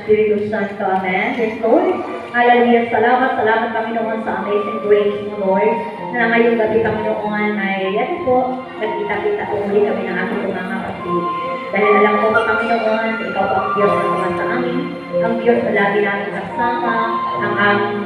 Espiritu Santo. Amen. Yes, Lord. Hallelujah. Salamat, Panginoon, sa amazing grace mo, Lord. Na ngayong gabi, Panginoon, ay ito po, nagkita-kita uli kami ng ating mga kapatid. Dahil alam ko, Panginoon, ikaw po ang Diyos na naman sa amin. Ang Diyos na lagi namin kasama, ang aming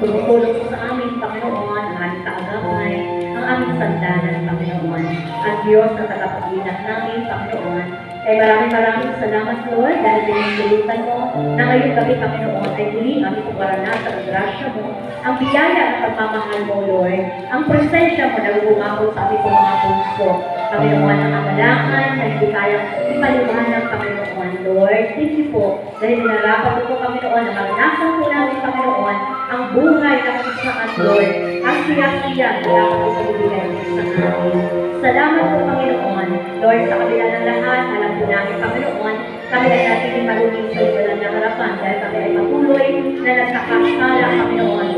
tumutulong sa amin, Panginoon, ang aming kaagapay, ang aming sandalan, Panginoon. Ang Diyos na tagapag-ingat namin, Panginoon. Kaya maraming salamat, Lord, dahil pinagtulutan mo na ngayong gabi, Panginoon, ay muli aming kumaranasan ang grasya mo, ang biyaya ng pagmamahal mo, Lord, ang presensya mo na lumabot sa aming mga puso. Panginoon, ang amalangan na hindi kayang ipaliwanag, Panginoon, Lord. Thank you po, dahil ninarapat mo po, Panginoon, na maranasan po namin, Panginoon, ang buhay ng isaan, Lord, ang siya-siya na dapat ipalibigay sa amin. Salamat po, Panginoon, Lord, sa kabila ng lahat, alam po namin, Panginoon, kami ay natin marunong sa iyo ng harapan dahil kami ay patuloy na nagkakasala, Panginoon.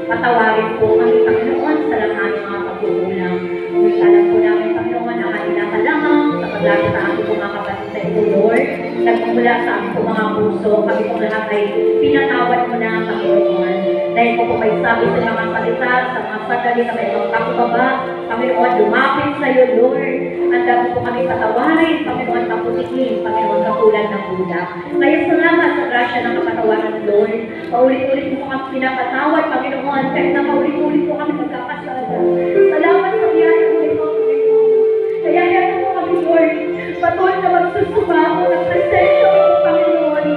Patawarin po kami, Panginoon, sa lang aming mga pagkukulang. Ngunit alam po namin, Panginoon, na kanina ka lamang sa paglapit sa aming mga kapatid sa iyo, Lord. Nagmumula sa aming mga puso, kami pong lahat ay pinatawad mo na, Panginoon. Dahil po may sabi sa mga salita, sa mga sandali kami magpapababa, Panginoon, lumapit sa iyo, Lord. Handa po kami patawarin, Panginoon, kaputikin, Panginoon, katulad ng Buddha. Kaya salamat sa grasya ng kapatawaran, Lord. Paulit-ulit po kami pinapatawad, Panginoon, kahit na paulit-ulit po kami magkakasala. Salamat sa biyaya mo ito, Panginoon. Kaya yan po kami, Lord. Patuloy na magsusumako ng presensya mo, Panginoon,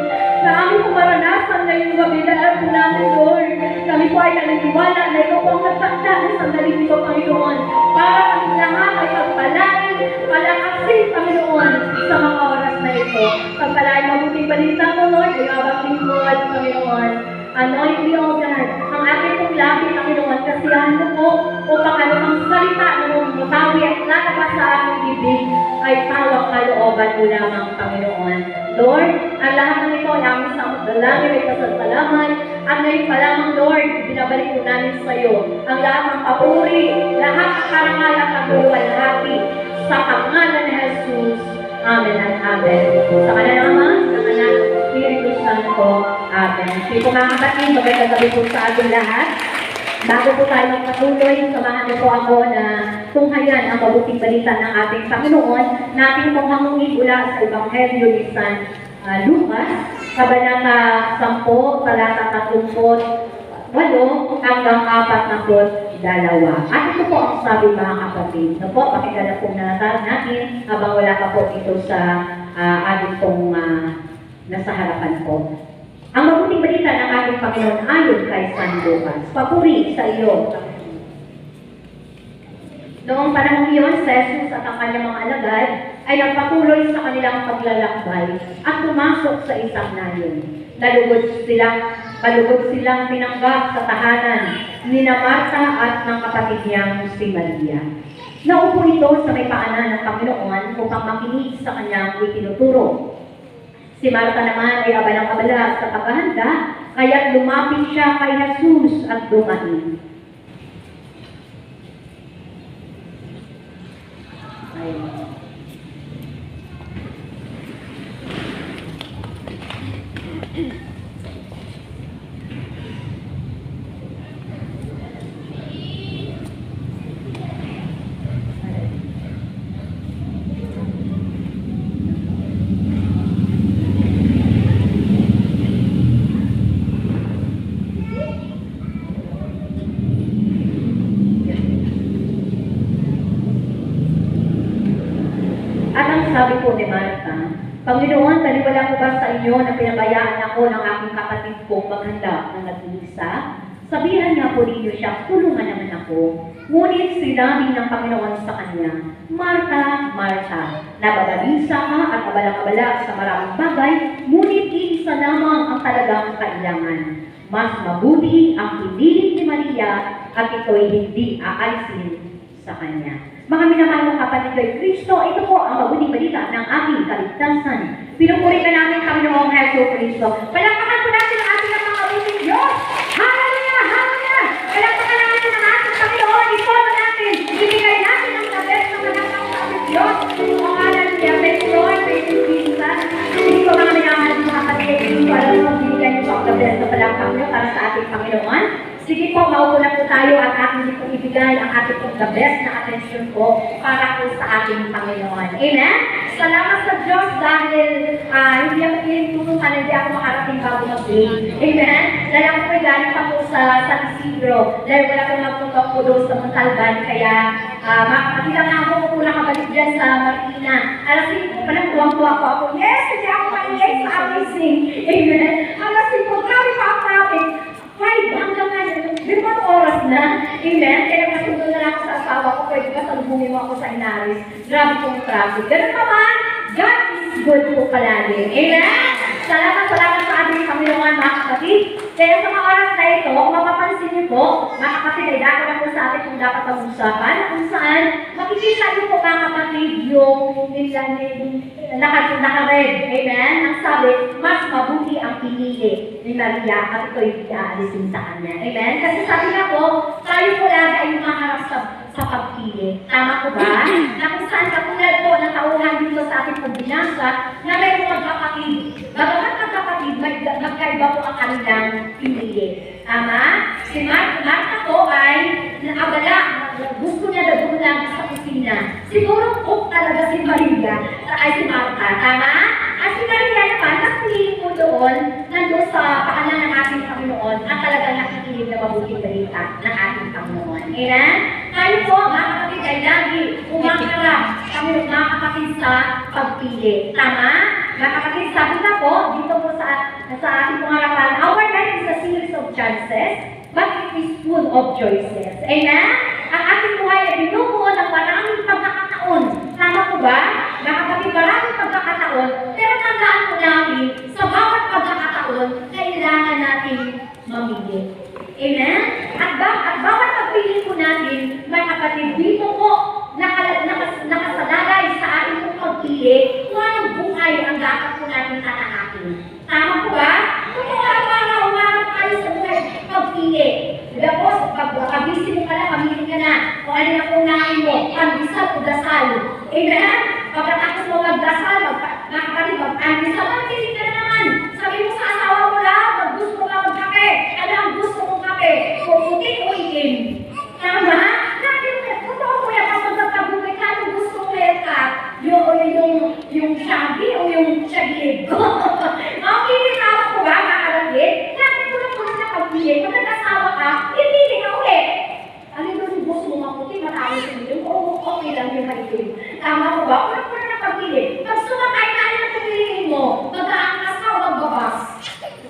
na aming pumaranasan ngayong gabi na alam po namin, Lord. Kami po ay naniniwala na ikaw po ang nagtakda ng sandaling ito, Panginoon, para kami lahat ay pagpalain, palakasin, Panginoon, sa mga oras na ito. Pagpalain mabuting balita mo, Lord, ay abang lingkod, Panginoon. Anoint me, O God, ang aking pong labi, Panginoon, kasiyahan mo po upang anumang salita na mumutawi at lalabas sa aming bibig ay tawang kalooban mo lamang, Panginoon. Lord, ang lahat ng ito ay aming sa dalangin ay pasasalamat at ngayon pa lamang, Lord, binabalik po namin sa iyo ang lahat ng papuri, lahat ng karangal at pagluwalhati sa pangalan ni Jesus. Amen at Amen. Sa kanan ng Ama, sa kanan ng Espiritu Santo. Amen. Sige po mga kapatid, magandang gabi po sa ating lahat. Bago po tayo magpatuloy, samahan niyo po ako na tunghayan ang mabuting balita ng ating Panginoon. Natin pong hangungin mula sa Ebanghelyo ni San Lucas, Kabanata 10, talata 38 hanggang 42. At ito po ang sabi mga kapatid. Ito po, pakinggan na po natin habang wala pa po ito sa ating pong nasa harapan po. Ang mabuting balita ng ating Panginoon ayon kay San Lucas. Papuri sa iyo. Noong panahon iyon, si Jesus at ang kanyang mga alagad ay nagpatuloy sa kanilang paglalakbay at pumasok sa isang nayon. Balugod silang pinanggap sa tahanan ni Marta at ng kapatid niyang si Maria. Naupo ito sa may paanan ng Panginoon upang makinig sa kanyang itinuturo. Si Marta naman ay abalang-abala sa paghahanda, kaya't lumapit siya kay Jesus at dumain. Sabi po ni Marta, Panginoon, taliwala ko ba sa inyo na pinabayaan ako ng aking kapatid kong maghanda ng nag-iisa? Sabihan nga po ninyo siya, tulungan naman ako. Ngunit sinabi ng Panginoon sa kanya, Marta, Marta, nababalisa ka at abalang-abala sa maraming bagay, ngunit iisa lamang ang talagang kailangan. Mas mabuti ang pinilit ni Maria at ito'y hindi aalisin sa kanya. Mga minamahal ng kapatid kay Kristo, ito po ang mabuting balita ng ating kaligtasan. Pinupuri ka namin, Panginoong Hesus Kristo. Palakpakan po natin ang ating mabuting Diyos. Hallelujah! Hallelujah! Palakpakan natin ang ating Panginoon. Ito na natin. Ibigay natin ang tabes ng manakang sa ating Diyos. Ang alam niya, Petron, Petron, Pisa. Hindi ko mga minamahal ng kapatid kay Kristo. pong ibigay ang ating pong the best na attention po para po sa ating Panginoon. Amen? Salamat sa Diyos dahil hindi ako pinitulungan, hindi ako makarating bago mag-break. Amen? Dahil ako po galing pa po sa San Isidro. Dahil wala po magpunta po doon sa Montalban. Kaya makakakita nga ako po nakabalik dyan sa Marikina. Alas 5 po pa lang tuwang-tuwa po ako. Yes! Hindi ako maingay sa amazing. Amen? Alas 5, grabe pa ang traffic. 5 hanggang ngayon, 5 oras na. Amen? Kaya masundo na lang ako sa asawa ko, pwede ba salubungin mo ako sa Inaris? Grabe pong traffic. Ganun naman, God is good po palagi. Amen? Salamat sa ating Panginoon, mga kapatid. Kaya sa mga oras na ito, kung mapapansin niyo po, mga kapatid, ay dako na po sa atin kung dapat pag-usapan, kung saan makikita niyo po, mga kapatid, yung naka-red. Amen? Ang sabi, mas mabuti ang pinili ni Maria at ito'y aalisin sa kanya. Amen? Kasi sabi nga po, tayo po lagi ay umaharap sa pagpili. Tama po ba? Na kung saan katulad po ng tauhan dito sa ating pagbinasa, na mayroong magkapatid. Bagamat magkapatid, magkaiba po ang kanilang pinili. Tama? Si Marta po ay naabala. Gusto niya na doon lang sa kusina. Siguro cook talaga si Maria ay si Marta. Tama? At si Maria naman, mas pinili po doon nandun sa paanan ng ating Panginoon at talagang nakikinig na mabuting balita ng ating Panginoon. Amen? Tayo po, mga kapatid, ay lagi umakarap kami mga kapatid sa pagpili. Tama? Mga kapatid, sabi na po, dito po sa ating pangarapan, our life is a series of chances, but it is full of choices. Amen? Ang ating buhay ay binubuo ng maraming pagkakataon. Tama po ba? Mga kapatid, maraming pagkakataon, pero tandaan po namin, sa bawat pagkakataon, kailangan natin mamili. Amen? At bawat pagpili po natin, mga kapatid, dito po nakasalalay sa ating pong pagpili kung anong buhay ang dapat po natin tatahakin. Tama po ba? Kung araw-araw, umarap tayo sa buhay pagpili. Diba po, pag-abisi mo ka na, pamili ka na, kung ano na kung nain mo, pag-bisal o dasal. Amen? Pagkatapos mo mag-dasal, mga kapatid, mag-andisal, pamili ka na naman. Sabi mo sa asawa mo lang, gusto mo ka magkape. Ano ang gusto mong kape? Puputi o itim? Tama? Totoo po yan, kapag nagpagupit ka, kung gusto mo haircut, yung shaggy o yung shaggy. Okay, tama po ba, mga kapatid? Natin po lang po na pagpili. Kung nag-asawa ka, ipili ka ulit. Ano yung gusto mo maputi, matawin sa video? Oo, okay lang yung maitim. Tama po ba? Kung po na pagpili. Pag sumakay ka na ang pipiliin mo, mag-aangkas ka o magbabas.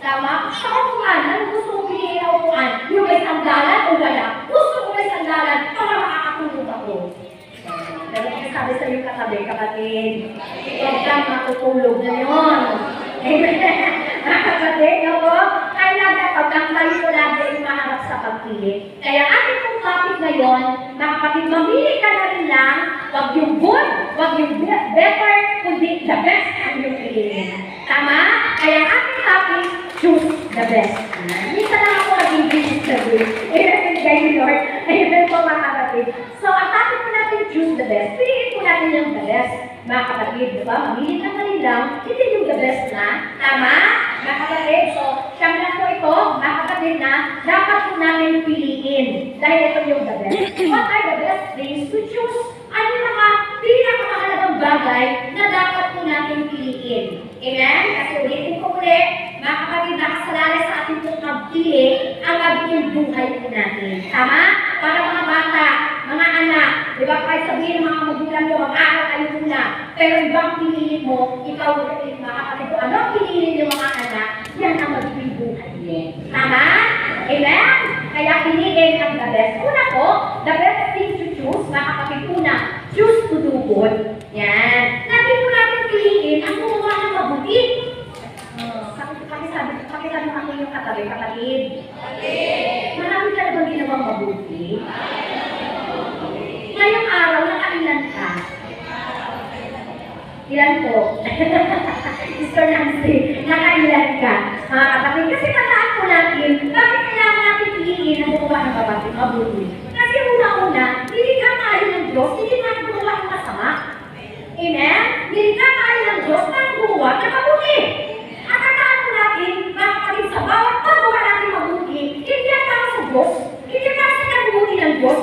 Tama? Sa upuan, ano gusto mong piliin na upuan? Yung may sandalan o wala? Gusto ko may sandalan para makakatulog ako. Pero kung sabi sa iyong katabi, kapatid, huwag kang matutulog na yun. Amen? Kapatid, no? Kailangan pagkakali ko lagi yung maharap sa pagpili. Kaya ating pong topic ngayon, mga kapatid, mamili ka na rin lang, huwag yung good, huwag yung better, kundi the best ang yung piliin. Tama? Kaya ating topic, choose the best. Minsan lang ako naging choose the best. Amen, kayo Lord. Amen po mga kapatid. So, ang topic po natin, choose the best. Piliin po natin yung the best. Mga kapatid, diba? Mamili ka na rin lang, hindi yung the best na. Tama? Mga kapatid, so, siyang lang po ito, mga kapatid na, dapat po namin piliin. Dahil ito yung the best. What are the best things to choose? Ano yung mga pinakamahalagang bagay na dapat po natin piliin? Amen? Kasi ulitin ko ulit, mga kapatid, nakasalalay sa ating pong pagpili ang magiging buhay po natin. Tama? Para mga bata, mga anak, di ba kahit sabihin ng mga magulang nyo, mag-aaral kayo muna, pero ibang piliin mo, ikaw ulit, mga kapatid ko, ano piliin ng mga anak, yan ang magiging buhay niya. Tama? Amen? Kaya piliin ang the best. Una po, the best thing to choose, mga kapatid, una, choose to do good. Yan. Lagi po natin piliin ang gumawa ng mabuti. Pakisabi mo ako yung katabi, kapatid. Marami ka na bang ginawang mabuti? Ngayong araw, nakailan ka? Ilan po? Sister Nancy, nakailan ka? Mga kapatid, kasi tandaan po natin, bakit kailangan natin piliin ang gumawa ng mabuti? Kasi una-una, hindi ka tayo ng Diyos, hindi natin gumawa ng masama. Amen? Hindi ka tayo ng Diyos na gumawa ng mabuti. At tandaan po natin, mga kapatid, sa bawat paggawa natin mabuti, hindi ang para sa Diyos, hindi para sa kabubuti ng Diyos,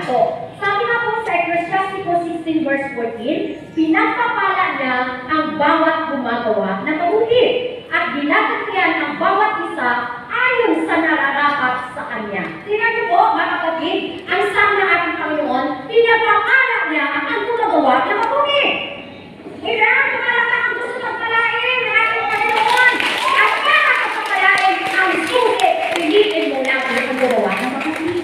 po. Sabi nga po sa Ecclesiastes 16 verse 14, pinagpapala niya ang bawat gumagawa na mabuti at ginagatian ang bawat isa ayon sa nararapat sa kanya. Tingnan niyo po, mga kapatid, ang sabi ng ating Panginoon, pinagpapala niya ang gumagawa na mabuti. Amen? Kumalata ang gusto magpalain ng ating Panginoon. At para kapapalain ang sulit, piliin mo lang ang gumawa na mabuti.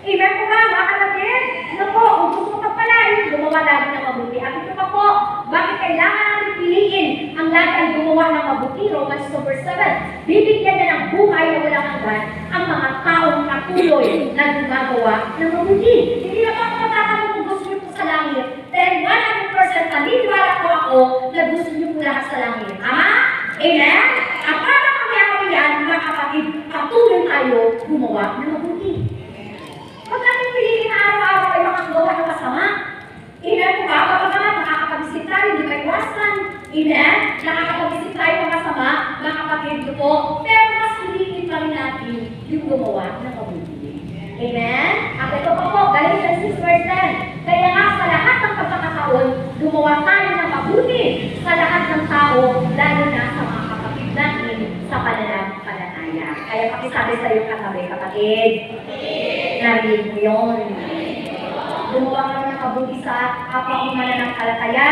Amen po ba, mga kapatid? Ano po, kung gusto mo magpalain, gumawa lagi ng mabuti. At ito pa po, bakit kailangan natin piliin ang lagi ang gumawa ng mabuti? Romans 2:7. Bibigyan niya ng buhay na walang hanggan ang mga taong natuloy na gumagawa ng mabuti. Hindi na po ako matatanong kung gusto niyo po sa langit. Then 100% naniniwala po ako na gusto niyo po lahat sa langit. Tama? Amen? At para mangyari yan, mga kapatid, patuloy tayo gumawa ng mabuti. Huwag natin piliin na araw-araw ay makagawa ng masama. Amen po ba? Kapag naman nakakapag-isip tayo, hindi may iwasan. Amen? Nakakapag-isip tayo ng masama, mga kapatid po. Pero mas piliin pa rin natin yung gumawa ng mabuti. Amen? At ito pa po, Galatians 6:10. Kaya nga sa lahat ng pagkakataon, gumawa tayo ng mabuti sa lahat ng tao, lalo na sa mga kapatid natin sa pananampalataya. Kaya pakisabi sa iyong katabi, kapatid. Narinig mo yun. Gumawa ka ng mabuti sa kapwa mo mananampalataya.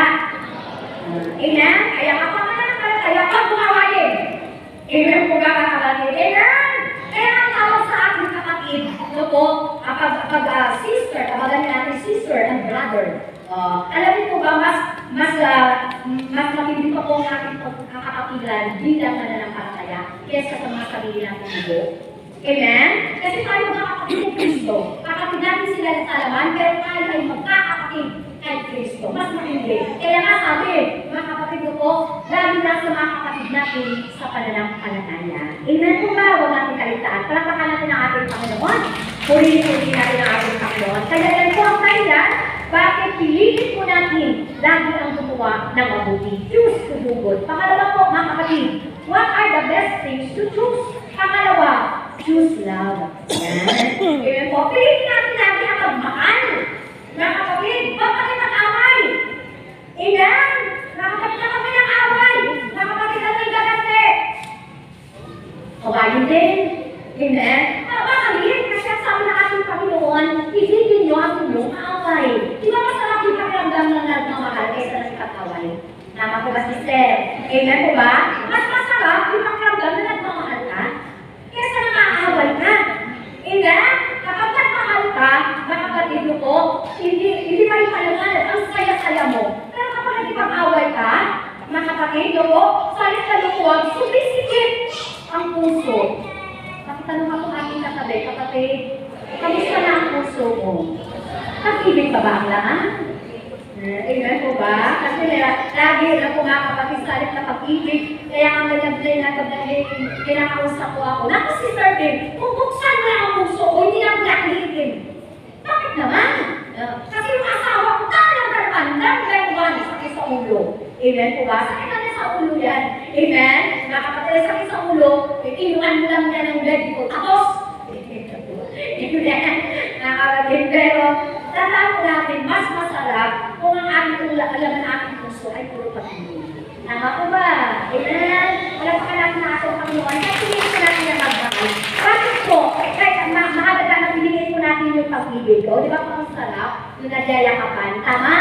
Amen? Kaya kapwa mananampalataya, pag bumawain. Amen po ba, kapatid? Amen? Kaya ang tawag sa ating kapatid, ito po, kapag sister, kabagan natin sister and brother. Alam niyo po ba, mas matindi pa po ang ating kakapatilan bilang mananampalataya kesa sa mga sarili natin dito. Amen? Kasi tayo mga kapatid ng Kristo. Kapatid natin sila sa alaman, pero tayo ay magkakapatid kay Kristo. Mas matindi. Kaya nga sabi, mga kapatid ko, lalo na sa mga kapatid natin sa pananampalataya. Amen po ba? Huwag natin kalitaan. Palakpakan natin ang ating Panginoon. Purihin natin ang ating Panginoon. Kaya yan po ang dahilan, bakit piliin po natin lagi ang gumawa ng mabuti. Choose to do good. Pangalawa po, mga kapatid, what are the best things to choose? Pangalawa, choose love. Amen po. Piliin natin lagi ang magmahal. Mga kapatid, huwag kami mag-away. Amen? Mga kapatid na kami ng away. Mga kapatid na may gagante. Kawain din. Amen? Bakit? Kasi ang sabi ng ating Panginoon, isipin niyo ang inyong away. Di ba masarap yung pakiramdam ng nagmamahal kaysa ng kataway? Tama po ba, sister? Amen po ba? Mas masarap yung pakiramdam na nagmamahal ka kaysa nang-aaway ka. Amen? Kapag nagmahal ka, mga kapatid ko, hindi pa rin palangan. Ang saya-saya mo. Pero kapag nagpag-away ka, mga kapatid ko, salit ka lukuwag, sumisikip ang puso. Nakitanong ako aking katabi, kapatid, kamusta na ang puso mo? Nag-ibig ba ang laman? Amen po ba? Kasi lagi na po mga kapatid salit na pag-ibig, kaya ang nagagday na kapatid, kinakausap ko ako. Naku si Sir Dave, kung buksan na ang puso ko, hindi na ako nakiligin. Bakit naman? Kasi yung asawa ko, talagang dami sakit sa ulo. Amen po ba? Sakit na sa ulo yan. Amen? Nakapatay sakit sa ulo, inuan mo lang yan ng bed ko. Tapos, nakakapatid. Pero, tandaan ko natin, mas masarap kung ang ating alaman ng ating puso ay puro pag-ibig. Tama po ba? Amen? Alam pa ka natin na ating Panginoon, kaya pinigin ko natin ang magmahal. Bakit po? Kahit mahalaga na pinigin ko natin yung pag-ibig. O, di ba po ang sarap? Yung nagyayakapan. Tama?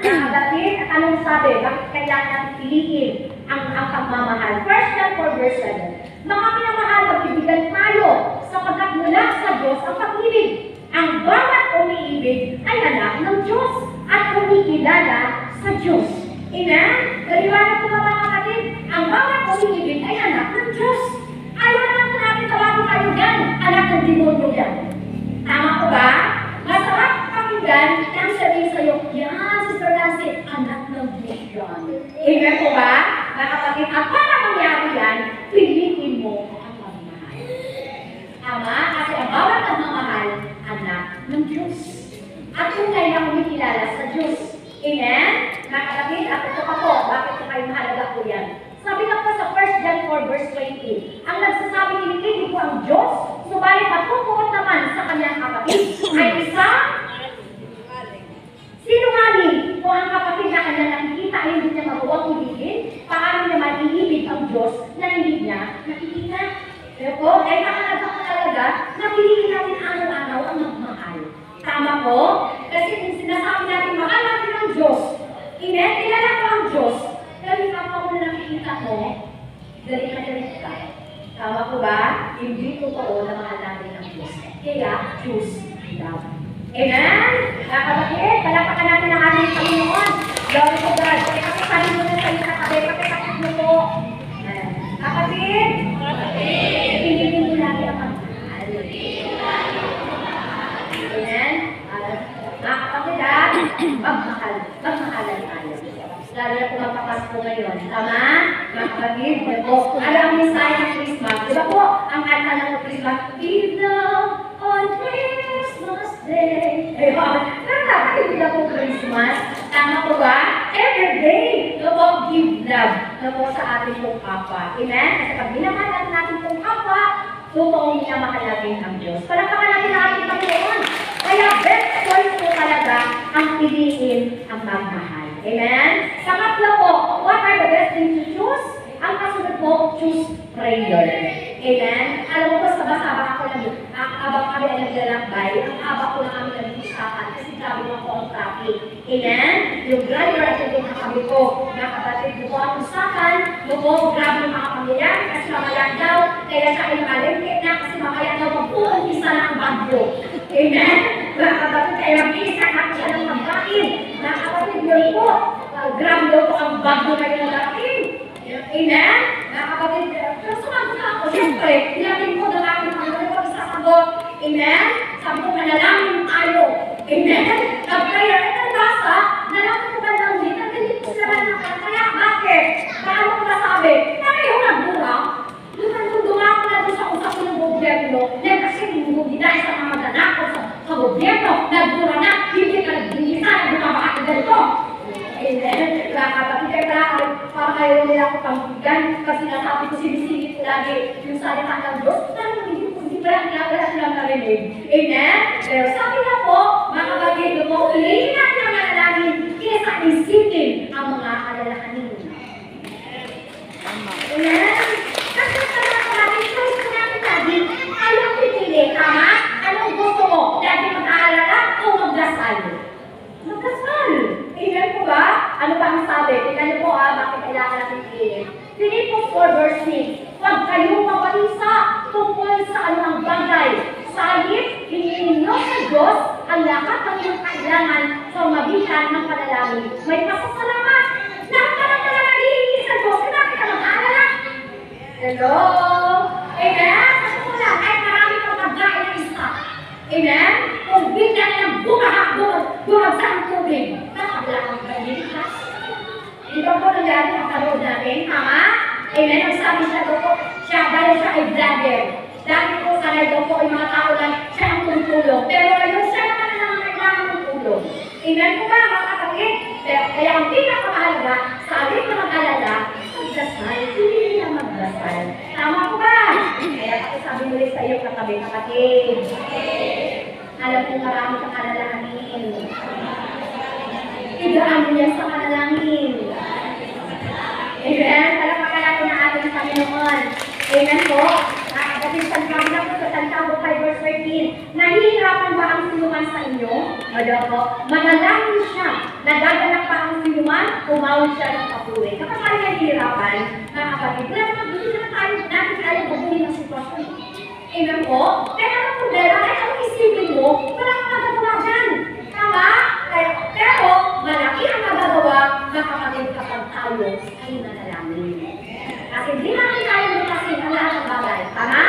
Nakakapatid? At anong sabi? Bakit kailangan natin piliin ang pagmamahal? 1 John 4 verse 7. Mga pinamahal, magbibigan tayo sapagkat mula sa Diyos ang pag-ibig. Ang bawat umiibig ay anak ng Diyos at kumikilala sa Diyos. Amen? Naliwanag po mga kapatid, ang bawat umiibig ay anak ng Diyos. Ayaw naman natin tawagin tayo yan, anak ng demonyo yan. Tama ko ba? Masarap pakinggan ang sabihin sa'yo, yan, Sister Nancy, anak ng Diyos yan. Amen po ba? Mga kapatid, at para mangyari yan, piliin mo ang pagmamahal. Tama? Kasi ang bawat nagmamahal, anak ng Diyos. At kung kayo na kumikilala sa Diyos. Amen? Mga kapatid, at ito pa po, bakit na kayo mahalaga po yan? Sabi nga po sa 1 John 4 verse 20, ang nagsasabi hindi po ang Diyos, subalit matutungkol naman sa kanyang kapatid, ay isang Diyos na hindi niya nakikita. Pero po, ay mahalaga ko talaga na piliin natin araw-araw ang magmahal. Tama po? Kasi kung sinasabi natin, mahal natin ang Diyos, kilala ko ang Diyos, pero kapag mo na nakikita mo, galit na galit ka. Tama po ba? Hindi totoo na mahal natin ang Diyos. Kaya, choose love. Amen? Kapatid, palapakan natin ang ating Panginoon. Glory to God. Pakisabi mo na sa iyo katabi. Pakisakit mo po. Kapatid, pinipin mo natin ang pagmahal. Amen? Mga kapatid, magmahalan tayo. Lalo na kung magpapasko ngayon. Tama? Mga kapatid, po. Ano ang mensahe ng Christmas? Diba po, ang kanta ng Christmas, Give love on Christmas Day. Ayun. Pero dapat hindi na po Christmas. Tama po ba? Every day, no, give love no, sa ating pong kapwa. Amen? Kasi pag minamahal natin pong kapwa, totoong minamahal natin ang Diyos. Palagpakan natin ang ating Panginoon. Kaya best choice po talaga ang piliin ang magmahal. Amen? Pangatlo po, what are the best things to choose? Ang kasunod po, choose prayer. Amen? Alam mo ba, sabang-sabang ako habang kami ay naglalakbay, ang haba ko na kami nag-usapan kasi sabi mo po ang traffic. Amen? Yung driver at yung kakabi ko, mga kapatid, yung po ang usapan, yung po, grabe yung mga pamilyan, kasi mamaya daw, kaya siya ay nakalengke na, kasi mamaya daw mag-uumpisa na ang bagyo. Amen? Mga kapatid, kaya mag-iisa na siya ng magkain. Mga kapatid, yun po, grabe daw po ang bagyo na yung nagkain. Amen? Mga kapatid, pero sumagot ako, siyempre, ilapin ko na natin ang mga pagsasagot. Amen? Sabi ko, manalangin tayo. Amen? Nag-prayer, ito basa, nalangin ko ba lang din, nagdalit ko sila ng kaya, bakit? Paano ko nasabi? Pareho nagdura. Nung dumako na doon sa usap ng gobyerno, kasi hindi dahil sa mga ganakot sa gobyerno, nagdura na, hindi ka nag-ingisa, nagdura ka ganito. Amen. Kaya kapatid, kaya para kayo nila ako pangbigan kasi nasabi ko sinisingit ko lagi yung salita ng Diyos. Pero hindi pa lang kinagalas lang narinig. Amen? Pero sabi na po, mga kapatid, po, ilihin natin ang manalangin kaysa isipin ang mga alalahanin. Amen? Kasi sa mga kapatid, choice ko natin lagi, ayaw pipili, tama? Anong gusto mo? Lagi mag-aalala o magdasal? Magdasal! Amen po ba? Ano ba ang sabi? Tingnan niyo po bakit kailangan natin piliin. Philippians 4 verse 6, huwag kayong mabalisa tungkol sa anumang bagay. Sahip, hingin niyo sa Diyos ang lahat ng iyong kailangan sa magitan ng panalangin. May pasasalamat. Lahat ka ng talaga hihingi sa Diyos. Kaya ka mag-aalala. Hello? Amen? Kasi po lang, kahit marami kang pagkain ng isa. Amen? Kung bigla na ng bumagsak ang tubig, nakablaan ka rin, ha? Ito po nangyari ang karoon natin, tama? Amen? Ang sabi siya po, dahil siya ay vlogger. Dahil po sanay daw po ay mga tao lang siya ang tumutulong. Pero ngayon siya naman ang kailangan ng tulong. Amen po ba, mga kapatid? Kaya ang pinakamahalaga, sabi na mag-alala, magdasal, hindi na magdasal. Tama po ba? Kaya sabi mo rin sa iyo, kapatid. Alam ko marami kang alalahanin. Igaan mo yan sa manalangin. Amen? Palapakalan natin ang ating Panginoon. Amen po? Kasi sa Santiago 5 verse 13, nahihirapan ba ang sinuman sa inyo? Po, manalangin siya. Nagaganap pa ang sinuman, umawit siya ng papuri. Kapag tayo nahihirapan, mga kapatid, wala naman gusto na tayo natin tayo mabuhin ng sitwasyon. Amen po? Pero ang problema, kahit anong isipin mo, wala kang magagawa dyan. Tama? Pero, malaki ang magagawa ng kapatid kapag tayo ay nanalangin. Kasi hindi namin tayo lutasin ang lahat ng bagay. Tama?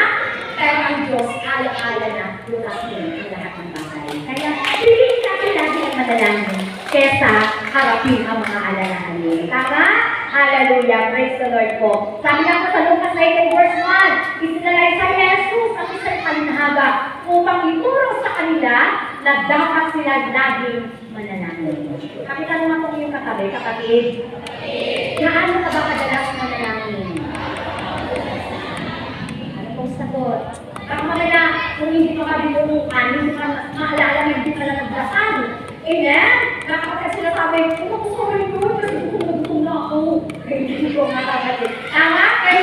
Pero ang Diyos, ala-ala na lutasin ang lahat ng bagay. Kaya, piliin natin lagi ang manalangin kesa harapin ang mga alalahanin. Tama? Hallelujah. Praise the Lord po. Sabi nga po sa Lucas 18 verse 1, isinalay sa Jesus ang isang palinhaga upang ituro sa kanila na dapat sila laging manalangin. Kapitan naman po yung katabi, kapatid. Gaano ka ba kadalas manalangin? Ano pong sagot? Baka mamaya, kung hindi pa kabinungukan, hindi ka maalala, hindi ka na nagdasal. Amen? Nakapagkat sila sabi, ito ko sorry ko, kasi gutom na ako. Hindi ko makakatid. Tama? Kaya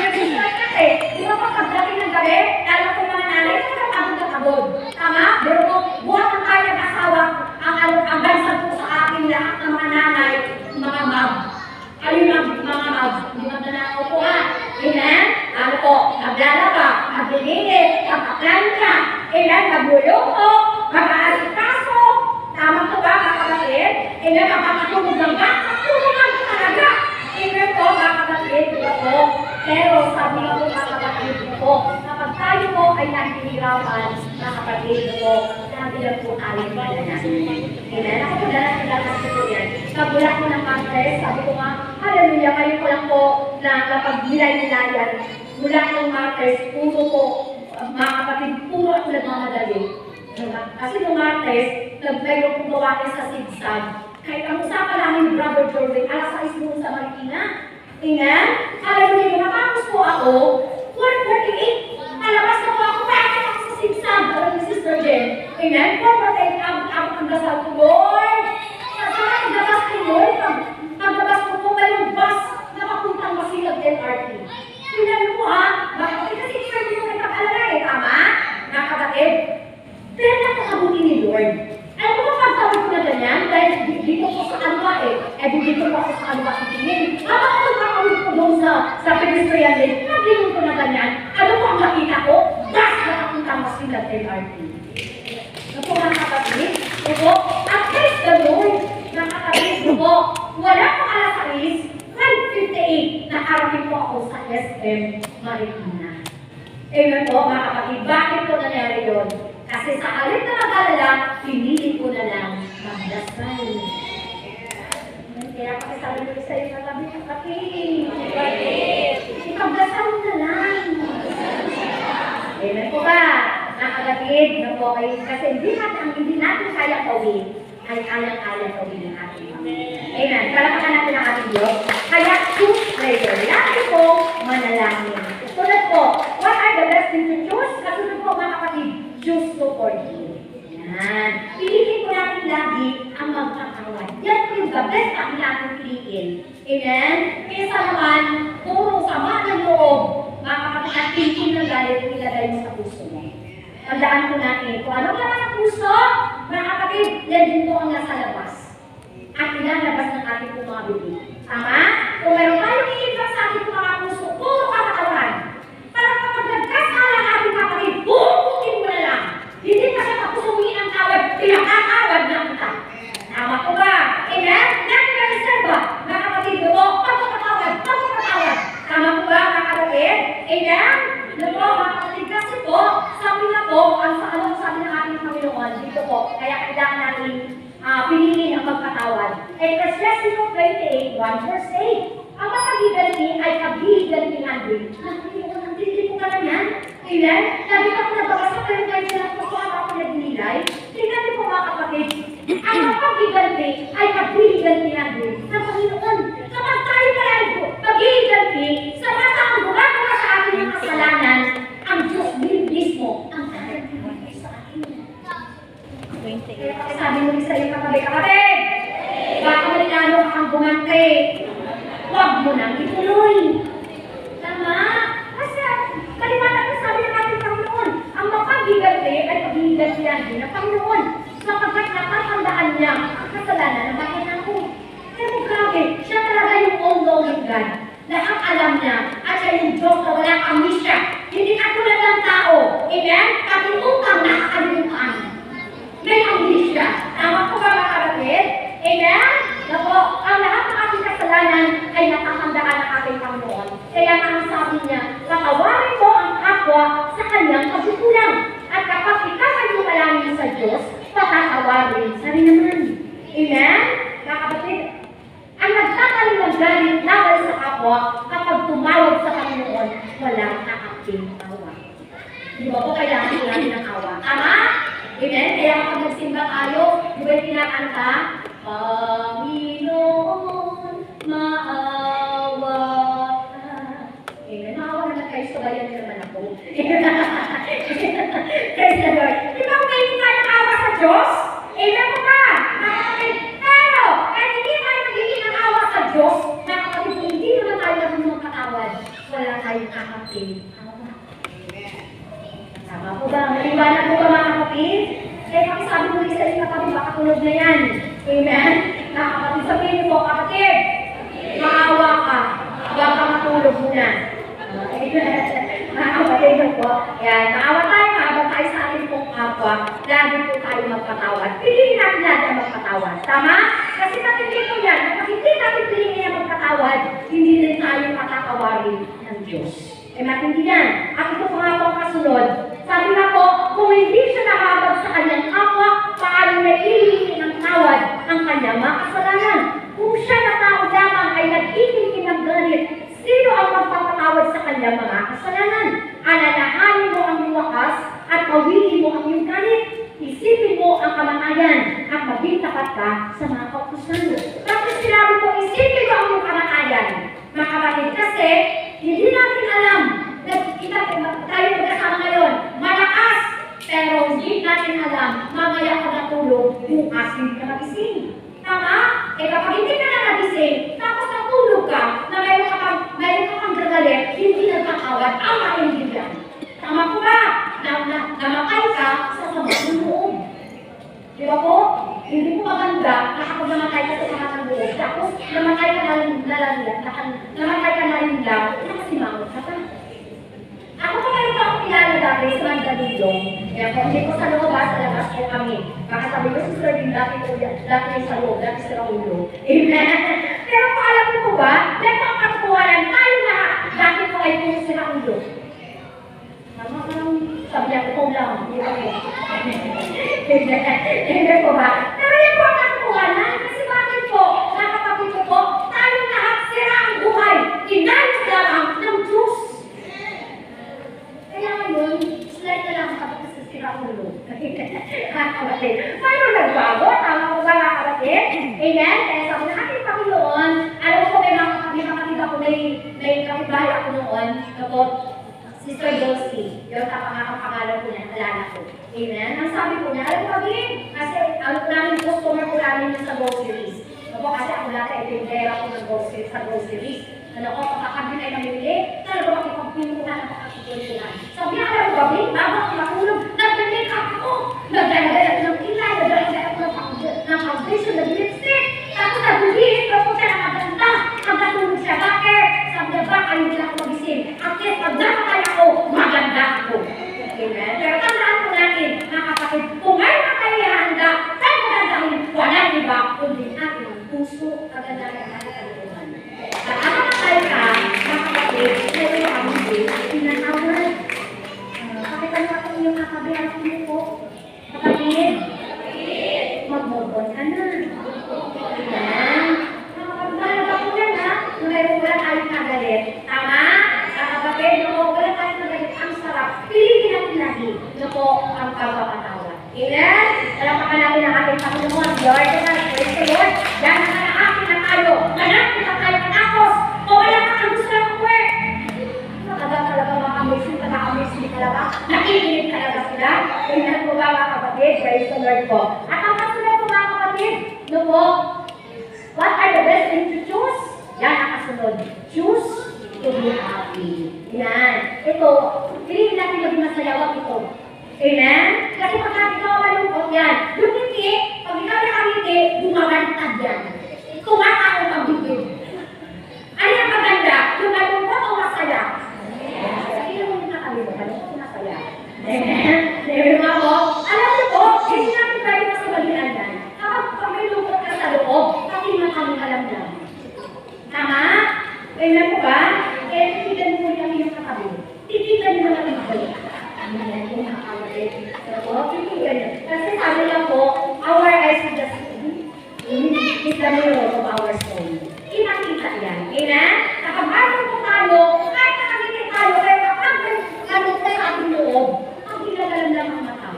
aking panalangin. Amen? Ako po dalas ko po yan. Nagulat ko ng Martes, sabi ko nga, hallelujah, ngayon ko lang po na napagnilay-nilayan. Mula ng Martes, puro po, mga kapatid, puro ako nagmamadali. Kasi nung Martes, mayroon pong gawain sa sigsag. Kahit ang usapan namin, Brother Jordan, alas 6 doon sa Marikina. Amen? Hallelujah, nung natapos po ako, 4:48, alabas na po ako, bakit ako sa sigsag? Alam ni Sister Jen. Amen? 4:48, ang dasal ko, Lord. Sa paglabas ko, Lord, paglabas ko po, mayroong bus na papuntang Masilag LRT. Tingnan mo ha, bakit? Kasi hindi mo nagpapalala eh, tama? Nakakatid. Pero napakabuti ni Lord. Alam mo ba pagtawid ko na ganyan? Dahil dito ko sa kalwa eh. Dito ko ako sa kalwa titingin. Habang ako nakakawid ko doon sa pedestrian lane, naglingon ko na ganyan. Ano po ang nakita ko? Bus na papuntang Masilag LRT. Ano po mga kapatid? Opo, at praise the Lord. Nakakatid po. Wala pang alas 6, 5:58, nakarating po ako sa SM Marikina. Amen po mga kapatid, bakit po nangyari yun? Kasi sa halip na mag-alala, pinili ko na lang magdasal. Kaya pakisabi ko sa iyo, sabi ko, kapatid, ipagdasal mo na lang. Amen po ba? Nakakatid na po kayo, kasi hindi natin kaya gawin, ay kayang-kayang gawin ng ating Panginoon. Amen. Palakapan natin ang ating Diyos. Kaya choose prayer. Lagi po manalangin. Sunod po, what are the best things to choose? Kasunod po mga kapatid, choose to forgive. Yan. Piliin po natin lagi ang magkakawan. Yan po yung the best ang natin piliin. Amen? Kaysa naman, puro sama ng loob, mga kapatid, at thinking ng galit kung ilagay mo sa puso mo. Tandaan po natin, kung ano naman ang puso, mga kapatid, yan din po ang nasa labas. At ilalabas ng ating po mga bibig. Tama? Kung meron tayong iibig sa ating mga puso, puro kapatawan. Para kapag nagkasala ang ating kapatid, bukutin mo na lang. Hindi pa siya tapos humingi ng tawad, pinakatawad na kita. Tama po ba? Amen? Natin na reserva, mga kapatid mo, pagkakatawad. Tama po ba, mga kapatid? Amen? Napo, mga kapatid, kasi po, sabi na po, ang sabi ng ating Panginoon, dito po, kaya kailangan natin pinili ang magpatawad. Ecclesiastes 28, 1 verse 8. Ang makagiganti ay kagigantihan din. Hindi po ka lang yan. Amen? Sabi ko kung nababasa ko yung kayo sila po ako nag-nilay. Tingnan niyo po mga kapatid. Ang makagiganti ay kagigantihan din sa Panginoon. Kapag tayo palagi po, kagiganti sa mga ang gumagawa sa ating mga kasalanan, ang Diyos mismo ang kagigantihan sa atin. Kaya sabi mo rin sa iyo kapatid, baka malinano kang bumante, huwag mo nang ituloy. Tama? Kasi kalimutan ko sabi ng ating Panginoon, ang mapaghiganti ay paghigantihan din ng Panginoon sapagkat natatandaan niya ang kasalanan ng bakit ako. Pero grabe, siya talaga yung all-knowing God. Lahat alam niya at siya yung Diyos na walang amnesia. Hindi katulad ng tao. Amen? Kapag utang nakakalimutan. May amnesia. Tama po ba mga kapatid? Amen? Napo, ang lahat ng ating kasalanan ay natatandaan ng ating Panginoon. Kaya nga ang sabi niya, patawarin mo ang kapwa sa kanyang pagkukulang. At kapag ikaw ay lumalangin sa Diyos, patatawarin sa rin naman. Amen? Mga kapatid, ang nagtatalim ng galit laban sa kapwa kapag tumawag sa Panginoon, walang nakakting awa. Di ba po kailangan natin ng awa? Tama? Amen? Kaya kapag nagsimba tayo, di ba yung kinakanta? Panginoon, maawa ka. Amen? Maawa naman kayo, sabayan niyo naman ako. Praise the Lord. Di ba kung kayo tayo ng awa sa Diyos? Amen po ba? Pero, kahit hindi tayo magiging ng awa sa Diyos, nakakapit hindi naman tayo naging patawad. Wala tayong kakapit. Tama po ba? Maliwanag po ba mga kapatid? Kaya pakisabi mo rin sa inyo kapatid, baka tulog na yan. Amen? Mga kapatid, sabihin niyo po, kapatid, maawa ka. Baka matulog muna. Mga kapatid po, yan, maawa tayo, mahabang tayo sa ating pong kapwa, lagi po tayo magpatawad. Piliin natin lagi ang magpatawad. Tama? Kasi matindi po yan, kapag hindi natin piliin ang magpatawad, hindi rin tayo patatawarin ng Diyos. Matindi yan. At ito po nga po ang kasunod, Sabi nga po, kung hindi siya nahabag sa kanyang kapwa, paano niya ihihingi ng tawad ang kanyang mga kasalanan? Kung siya na tao lamang ay nag-ihingi ng galit, sino ang magpapatawad sa kanyang mga kasalanan? Alalahanin mo ang iyong wakas at pawili mo ang iyong galit. Isipin mo ang kamatayan at maging tapat ka sa mga kautusan mo. Tapos sinabi ko, isipin mo ang iyong kamatayan. Mga kapatid, kasi hindi natin alam na kita tayo magkasama ngayon, malakas, pero hindi natin alam, mamaya ka natulog, bukas hindi ka magising. Tama? Eh kapag hindi ka na nagising, tapos natulog ka, na mayroon ka pang gagalit, hindi nagkakawad, ang maintindihan. Tama po ba? Namatay ka sa sama ng loob. Di ba po? Hindi po maganda na kapag namatay ka sa sama ng loob, tapos namatay ka na rin lang, nakasimangot ka pa. Ako pa kayo ako kilala dati sa Mandaluyong. Kaya kung hindi ko sa loob, sa labas po kami. Baka sabi ko, Sister Rin, dati sa loob, dati sa Raulo. Amen. Pero kung alam mo ba, nagpapagpuwanan tayo lahat. Dati po ay po sa Raulo. Sabi niya, ikaw lang. Hindi po ba? Pero yan po ang kakuhanan. Kasi bakit po? Nakapagin ko po, tayo lahat sira ang buhay. Inayos lang ng Diyos. Kaya ngayon, slide na lang kapag sa sira ang ulo. Mayroon nagbago. Tama po ba mga kapatid? Amen? Kaya sabi na ating Panginoon, alam ko may kapatid ako, may kapitbahay ako noon, kapag Sister Josie, yung pangalan ko niya, alala ko. Amen? Ang sabi ko niya, alam ko kami, kasi ano ko namin, customer ko namin yung sa groceries. Ako kasi ako lahat ay tindera ko ng groceries sa groceries. Ano ko, kapag ay namili, talaga makipagpili ko na nakakasukultuhan. Sabi niya, alam ko kami, bago ako matulog, nag-make up ako. Nagdala-dala ako ng kilay, nagdala-dala ako ng foundation, nag-lipstick. Tapos nag-lipstick, tapos siya nakaganda. Pagkatulog siya, bakit? Sabi niya, baka hindi na ako magising. At yes, pag nakakaya ako, maganda ako. Amen? Pero tandaan ko natin, mga kapatid, kung may makayahan ka, saan magandahin? Walang iba, kundi ating puso, kagandahan at kalooban. Nakakapatay ka, mga kapatid, pero yung aming pinatawad. Pakita mo ako yung nakabihan ko po. Kapatid, mag-move-on ka na. Amen? Nakakapagdala ako yan, ha? Kung mayroon wala tayong nagalit. Tama? Kapatid, wala tayong nagalit. Ang sarap. Pilitin natin lagi. Ito po ang pagpapatawad. Amen? Talapakan natin ang ating Panginoon. Lord, praise the Lord. Yan ang akin na tayo. Ganap kita tayo manapos. O wala ka ang gusto ng work. Talaga mga amazing talaga. Nakikinig talaga sila. Tingnan po ba mga kapatid? Praise the Lord po. At ang kasunod po mga kapatid, no po, what are the best things to choose? Yan ang kasunod. Choose to be happy. Yan. Ito, piliin natin maging masayawag ito. Amen? Kasi pag natin ikaw malungkot yan, yung hindi, pag ikaw nakangiti, bumabantad yan. Tumatao ang bibig. Ano yung maganda? Yung malungkot o masaya? Sige mo na kami mo, malungkot o masaya? Amen? Amen mga po? Alam niyo po, hindi natin pwede masabalian yan. Kapag may lungkot ka sa loob, pati nga kami alam lang. Tama? Amen po ba? Kaya titigan mo kami yung katabi. Titigan mo naman yung balik. Amen po mga kapatid. Titigan nyo. Kasi sabi lang po, our eyes is the mirror of our soul. Kita-kita yan. Amen? Kapag ayaw po tayo, kahit nakakita tayo, pero kapag ganun po sa ating loob, ang pinagalam lang ang mata.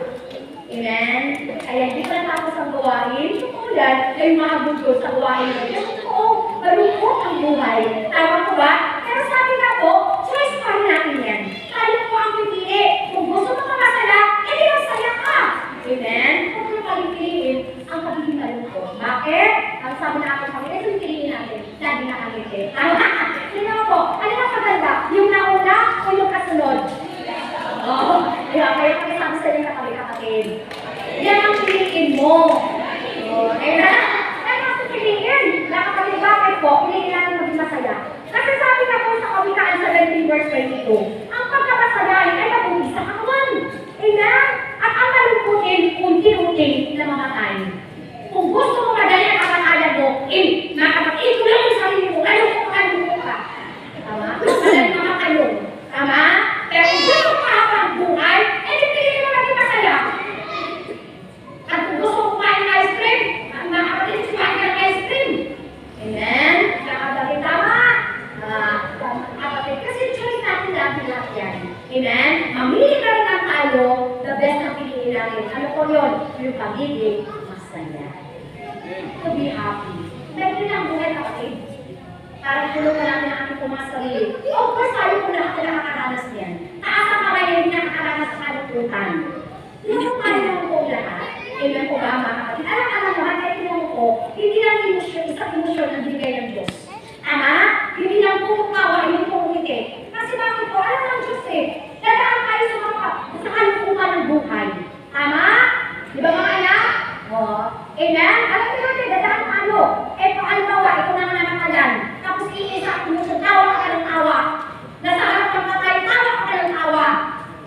Amen? Kaya hindi pa natapos ang gawain. Totoo yan, ay mahabog ko sa gawain mo. Totoo, malungkot ang buhay. Tama po ba? Pero sabi nga po, choice pa rin natin yan. Tayo po ang pipili. Kung gusto mo makasala, edi masaya ka. Amen? Kung mo palipiliin, ang pagiging malungkot. Bakit? Ang sabi na aking pamilya, ito yung piliin natin. Lagi na kami. Sino po? Ano ang maganda? Yung nauna o yung kasunod? Oo. Kaya kami sabi sa inyo kapatid. Yan ang piliin mo. Amen? Kaya kasi piliin. Nakapatid, bakit po? Piliin natin maging masaya. Kasi sabi na po sa Kawikaan 17 verse 22, ang pagkakasayahin ay nabuhi sa katawan. Amen? At ang malungkutin, unti-unti na mamatay. Kung gusto mo madali ang kakakaya mo, nakapatid ko lang yung sarili mo, kalungkot ka. Tama? Madali mamatay mo. Tama? Pero kung gusto mo mahaba ang buhay, edi Parang tulong na natin ang ating mga sarili. Of course, tayo po lahat na nakakaranas niyan. Taas ang kamay na hindi nakakaranas sa kalukutan. Yung tayo po lahat, ilan po ba mga kapatid? Alam mo, kahit tinanong ko, hindi lang emosyon, isang emosyon ang binigay ng Diyos. Ama, hindi lang po umawa, hindi po umiti. Kasi bakit po, alam ng Diyos eh, dadaan tayo sa kalukutan ng buhay. Ama? Di ba mga anak? Amen? Alam mo natin, dadaan ng ano? Paalibawa, ito na nga nanakalan. Tapos iisa ang emosyon, tawa ka ng tawa. Nasa harap ng patay, tawa ka ng tawa.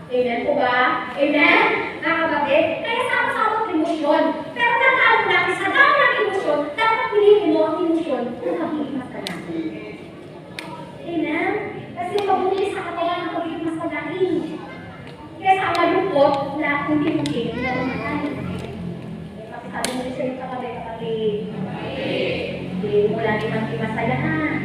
Amen po ba? Amen? Nakabagay? Kaya sama-sama ang emosyon. Pero tandaan mo natin, sa dami ng emosyon, dapat piliin mo ang emosyon kung mag-iimas ka natin. Amen? Kasi mabuti sa katawan ang mag-iimas ka natin. Kaya sa malungkot na kunti-kunti, hindi na naman. Kasi sabi mo sa'yo kapatid, hindi mo lagi mag-imasayahan.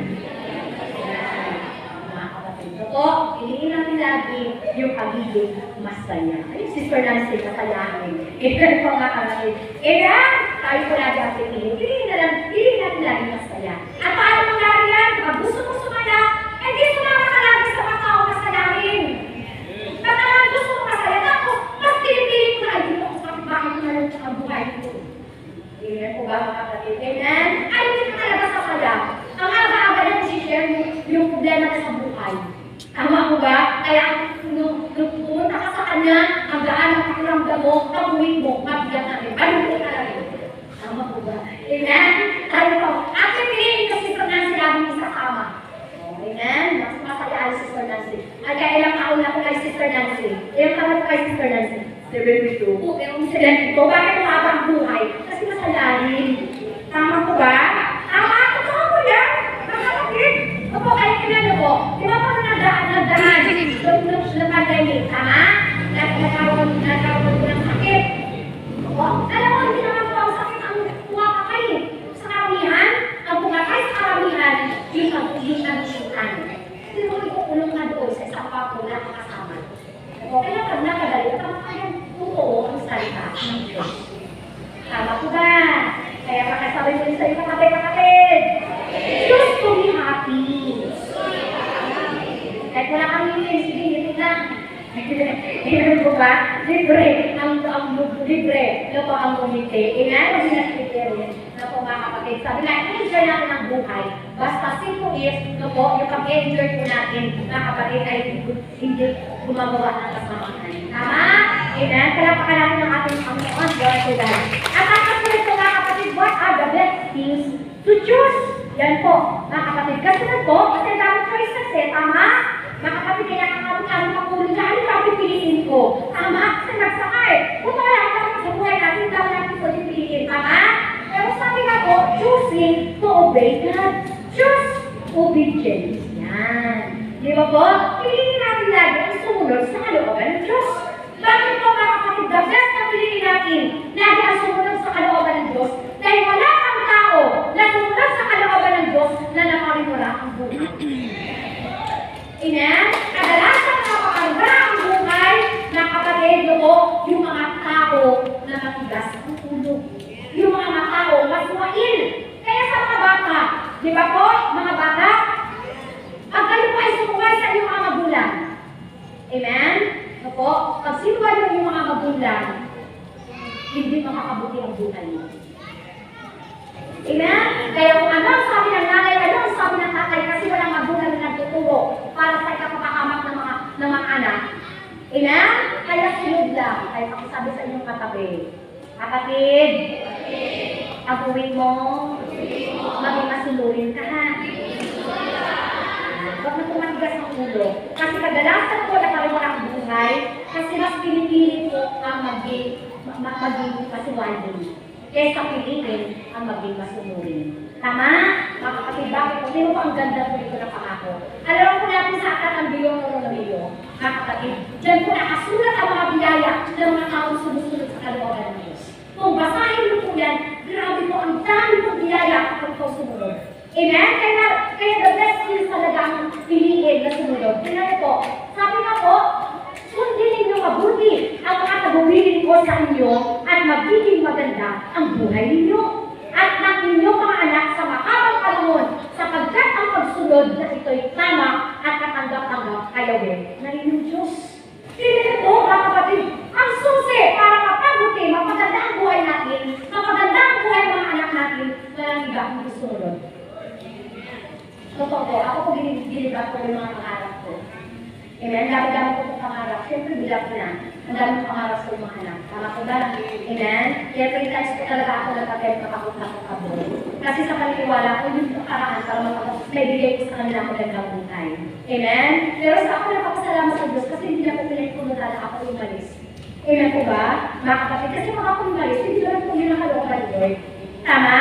Totoo, hindi natin lagi yung pagiging masaya. Ay, Sister Nancy, masayahin. Ilan po nga kami. Ilan? Tayo po lagi ang pipili. Hindi natin lagi masaya. At paano mangyari yan? Pag gusto mo sumaya, hindi sumama ka lagi sa mga tao masayahin. Baka lang gusto mo masaya, tapos mas pinipili ko na, ay, dito ko sa bakit mo na lang sa buhay ko. Ilan po ba mga kapatid? Amen? Ay, hindi ka talaga sasaya. Ang aga-aga na i-share mo yung problema na sa buhay. Tama mo ba? Kaya nung pumunta ka sa kanya, ang gaan ang pakiramdam mo, kabuhin mo, mabigyan natin. Ano po na rin? Tama po ba? Amen? Tayo po. At piliin ko si Sister Nancy laging isasama. Amen? Mas masaya si Sister Nancy. Ay, kaya ilang taon na po kay Sister Nancy. Ilang taon na po kay Sister Nancy? 72. Oo, pero kung 72, bakit umaba ang buhay? Kasi masayahin. Tama po ba? Tama? Totoo po yan? Nakakapit. Opo, kahit kinano po, di ba po nagdaan, nung pandemic, tama? Nagkaroon ko ng sakit. Opo, alam mo, hindi naman po ang sakit ang pumakakay. Sa karamihan, ang pumakay sa karamihan, yung nagusutan. Hindi mo ikukulong na doon sa isang papo na kasama. Opo, kaya pag nakadali, tama kayang totoo ang salita ng Diyos. Tama po ba? Kaya pakasabi mo rin sa iyo, kapatid. Choose to be happy. Kahit wala kang ngipin, sige, ngipin lang. Ngipin po ba? Libre. Libre. Ano po ang umiti? Amen? Hindi na kriteria. Ano po mga kapatid? Sabi nga, enjoy natin ang buhay. Basta simple is, ano po, yung pag-enjoy po natin, mga kapatid, ay hindi gumagawa ng kasamahan. Tama? Amen? Kalapakan natin ang ating Panginoon. Glory to God. At ang kasunod po mga kapatid, what are the best things to choose? Yan po, mga kapatid. Kasunod po, kasi dami choices eh, tama? Mga kapatid, kaya kami papulit na, ano kami piliin ko? Tama? Kasi nagsakay. Kung wala ka sa buhay natin, dami natin po din piliin, tama? Pero sabi nga po, choosing to obey God. Choose obedience. Yan. Di ba po? Piliin natin lagi ang sumunod sa kalooban ng Diyos. Bakit po mga kapatid, the best na piliin natin, lagi ang sumunod sa kalooban ng Diyos, dahil wala kang tao na sumunod sa kalooban ng Diyos na nakalimutan ang buhay. Amen? Kadalasan napakaganda ang buhay ng kapatid mo, yung mga tao na matigas ang ulo. Yung mga tao maswain. Kaya sa mga bata, di ba po, mga bata, pag kayo po ay sumuway sa inyong mga magulang. Amen? Opo, pag sinuway mo yung mga magulang, hindi makakabuti ang buhay mo. Amen? Kaya kung ano ang sabi ng nanay, ano ang sabi ng tatay, kasi walang magulang na nagtuturo para sa ikapapahamak ng mga anak. Amen? Kaya sunod lang. Kaya pakisabi sa inyong katabi. Kapatid, abuin mo, maging masunurin ka ha. Huwag na tumatigas ang ulo. Kasi kadalasan po na kalimutan ang buhay, kasi mas pinipili po ang maging masiwalin. Kesa piliin ang maging masunurin. Tama? Mga kapatid, bakit po? Hindi mo ang ganda po dito na pangako. Alam po natin sa akat ang bilong ng Romeo. Mga kapatid, dyan po nakasulat ang mga biyaya ng mga taong sumusunod sa kalooban ng Diyos. Kung basahin mo po yan, grabe po ang dami po biyaya kapag po sumunod. Amen? Kaya the best thing talaga ang piliin na sumunod. Tingnan po, sabi nga po, sundin ninyo mabuti ang mga tagubilin ko sa inyo at magiging maganda ang buhay ninyo at ng inyong mga anak sa mahabang panahon sapagkat ang sumunod na ito'y tama at katanggap-tanggap kay Yahweh na inyong Diyos. Hindi ito, mga kapatid, ang susi para mapabuti, mapaganda ang buhay natin, mapaganda ang buhay ng mga anak natin, walang iba hindi sumunod. Totoo po, ako po ginilibat ko yung mga pangarap ko. Amen? Dami-dami ko itong pangarap. Siyempre, bilang ko na. Ang dami kong pangarap sa mga anak. Tama ko ba? Amen? Kaya 3 times ko talaga ako nagkakit makapunta ko kabo. Kasi sa paniniwala ko, yung paraan para may bigay ko sa kanila magandang buhay. Amen? Pero sa ako napapasalamat sa Diyos kasi hindi na po pinagpunod ako umalis. Amen po ba? Mga kapatid, kasi mga ako umalis, hindi naman po yun ang kalooban ni Lord. Tama?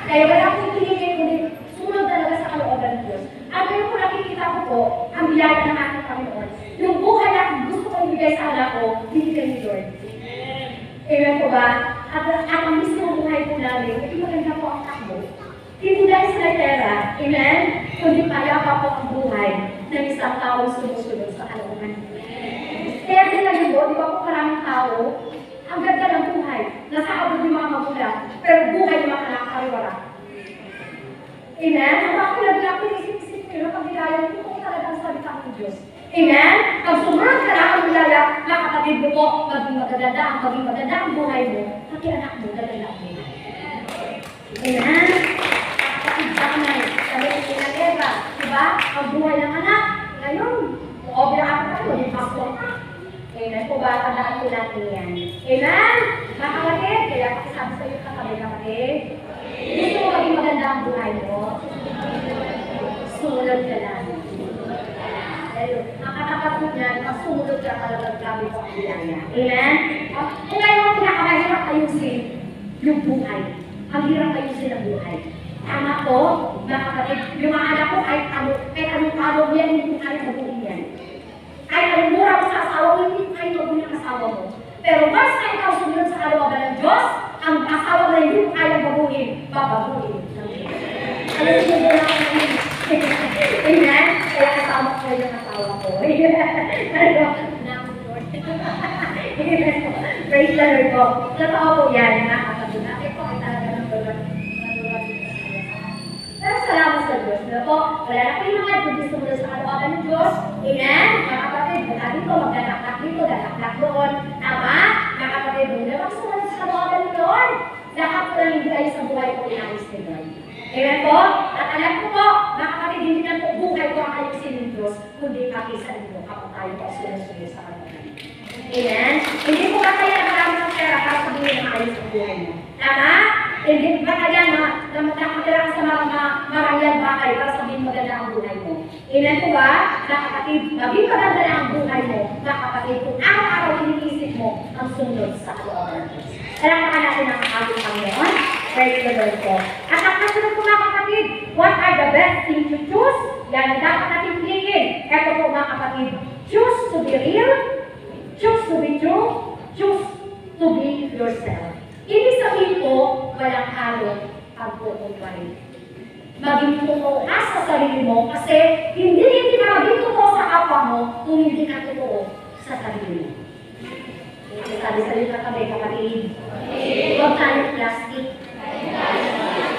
Kaya wala akong pinigay ko din. Sumunod talaga sa kalooban ng Diyos. At ngayon po nakikita ko po ang biyaya ng aking Panginoon. Yung buhay na gusto ko ibigay sa anak ko, binigay ni Lord. Amen po ba? At ang mismo buhay po namin, hindi maganda po ang takbo. Hindi dahil sa litera, amen? Kundi payapa po ang buhay ng isang taong sumusunod sa kalooban. Kaya din lang yun, di ba po maraming tao, ang ganda ng buhay, nasa abot yung mga magulang, pero buhay yung mga anak kariwara. Amen? Ang bakit nagla ko isip-isip nyo, pag nilaya ko kung talagang salita ng Diyos. Amen? Pag sumunod ka na ang nilaya, makakatid mo po, maging maganda ang buhay mo, pati anak mo, gaganda mo. Amen? Kapatid ka na, sabi ko na Eva, diba? Ang buhay ng anak, ngayon, obra ako kayo, yung pastor ka. Amen po ba? Tandaan po natin yan. Amen? Mga kapatid, kaya pakisabi sa iyo kapatid. Gusto mo maging maganda ang buhay mo? Sumunod ka lang. Ang katapat mo niyan, pag sumunod ka talagang grabe po ang biyaya. Amen? Kung ngayon ang pinakamahirap ayusin, yung buhay. Ang hirap ayusin ang buhay. Tama po, mga kapatid, yung mga anak ko kahit anong tawag yan, hindi kaya mabuhin yan. Kahit anong mura mo sa asawa mo, hindi kaya mabuhin ang asawa mo. Pero once na ikaw sumunod sa kalooban ng Diyos, ang asawa na hindi kaya babuhin, bababuhin. Alam mo na ako ngayon. Amen? Kaya kasama ko yung asawa ko. Praise the Lord po. Totoo po yan, nakakatulad. Natin po ay talaga ng tulad. Pero salamat sa Diyos. Pero po, wala na po yung mga kundi sumunod sa kalooban ng Diyos. Amen? Mga kapatid, magka dito, magdadakdak dito, dadakdak doon. Tama? Mga kapatid, wala pa sumunod sa kalooban ng Lord. Lahat po lang hindi kayo sa buhay ko inayos ni Lord. Amen po? At alam ko po, mga kapatid, hindi na po buhay ko ang ayusin ng Diyos, kundi pati sa inyo kapag tayo po sunod-sunod sa kalooban. Amen? Hindi po ba kaya nakarami ng pera para sabihin na ayos ang buhay mo? Tama? Hindi ba kaya na magkakatira sa marangyang bakay para sabihin maganda ang buhay mo? Amen po ba? Mga kapatid, maging maganda na ang buhay mo, mga kapatid, kung araw-araw iniisip mo ang sunod sa kalooban ng Diyos. Kailangan natin ang ating Panginoon. Praise the Lord po. At ang kasunod po mga kapatid, what are the best things to choose? Yan, dapat natin piliin. Ito po mga kapatid, choose to be real, choose to be true, choose to be yourself. Ibig sabihin po, walang halong pagpupuntuhin. Maging totoo ka sa sarili mo kasi hindi ka maging totoo sa kapwa mo kung hindi ka totoo sa sarili mo. Sabi sa iyo kapatid, huwag tayo plastic.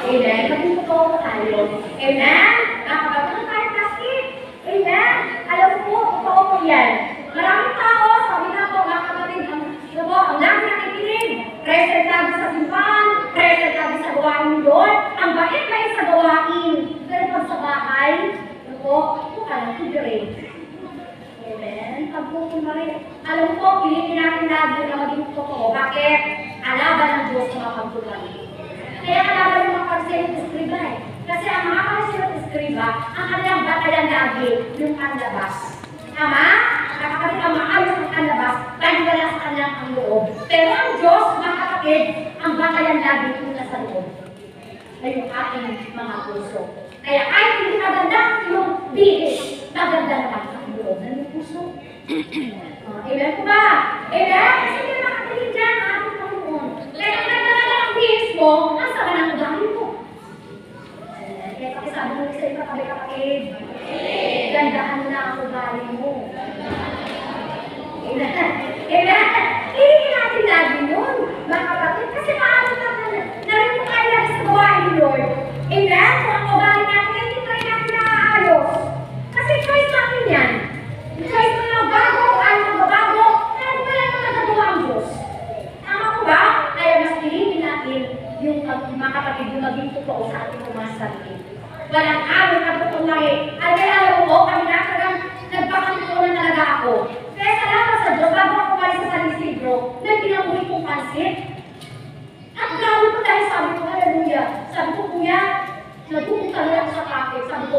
Amen? Maging totoo tayo. Amen? Nakapagod tayo plastic. Amen? Alam mo po, totoo po yan. Maraming tao, sabi na po, mga kapatid, ang dami nakikinig. Present tayo sa simbahan, present tayo sa gawain doon. Ang bait-bait sa gawain. Pero pag sa bahay, ito ka lang, tubirin. Amen? Pagpupunta rin. Alam mo po, piliin natin lagi na maging totoo. Bakit? Kalaban ng Diyos mga pagpunta rin. Kaya kalaban ng mga parselong eskriba eh. Kasi ang mga parselong eskriba, ang kanilang batayan lagi, yung kanlabas. Tama? Kapatid, ang maayos ang kanlabas, dahil wala sa kanilang ang loob. Pero ang Diyos, mga kapatid, ang batayan lagi yung nasa loob. Ay yung ating mga puso. Kaya kahit hindi maganda yung bihis, maganda naman ang loob ng yung puso. Amen po ba? Amen? Kasi hindi naman katilin dyan ang ating Panginoon. Kaya ang ganda naman ang bihis mo, ang sama ng ugali mo. Kaya pakisabi mo sa iyo kapatid, gandahan mo na ang ugali mo. Amen? Amen? Hindi natin lagi yun, mga kapatid, kasi paano na rin po kaya sa gawain ni Lord. Amen? Kung ang ugali natin, hindi pa rin natin naaayos. walang aming pagkukunwari. Ay kaya alam mo po, kami na talagang nagpakatutunan talaga ako. Kaya salamat sa Diyos, bago ako umalis sa San Isidro, may pinamuli kong pansit. At grabe ko dahil sabi ko, hallelujah. Sabi ko, kuya, nagpupunta rin ako sa traffic. Sabi ko,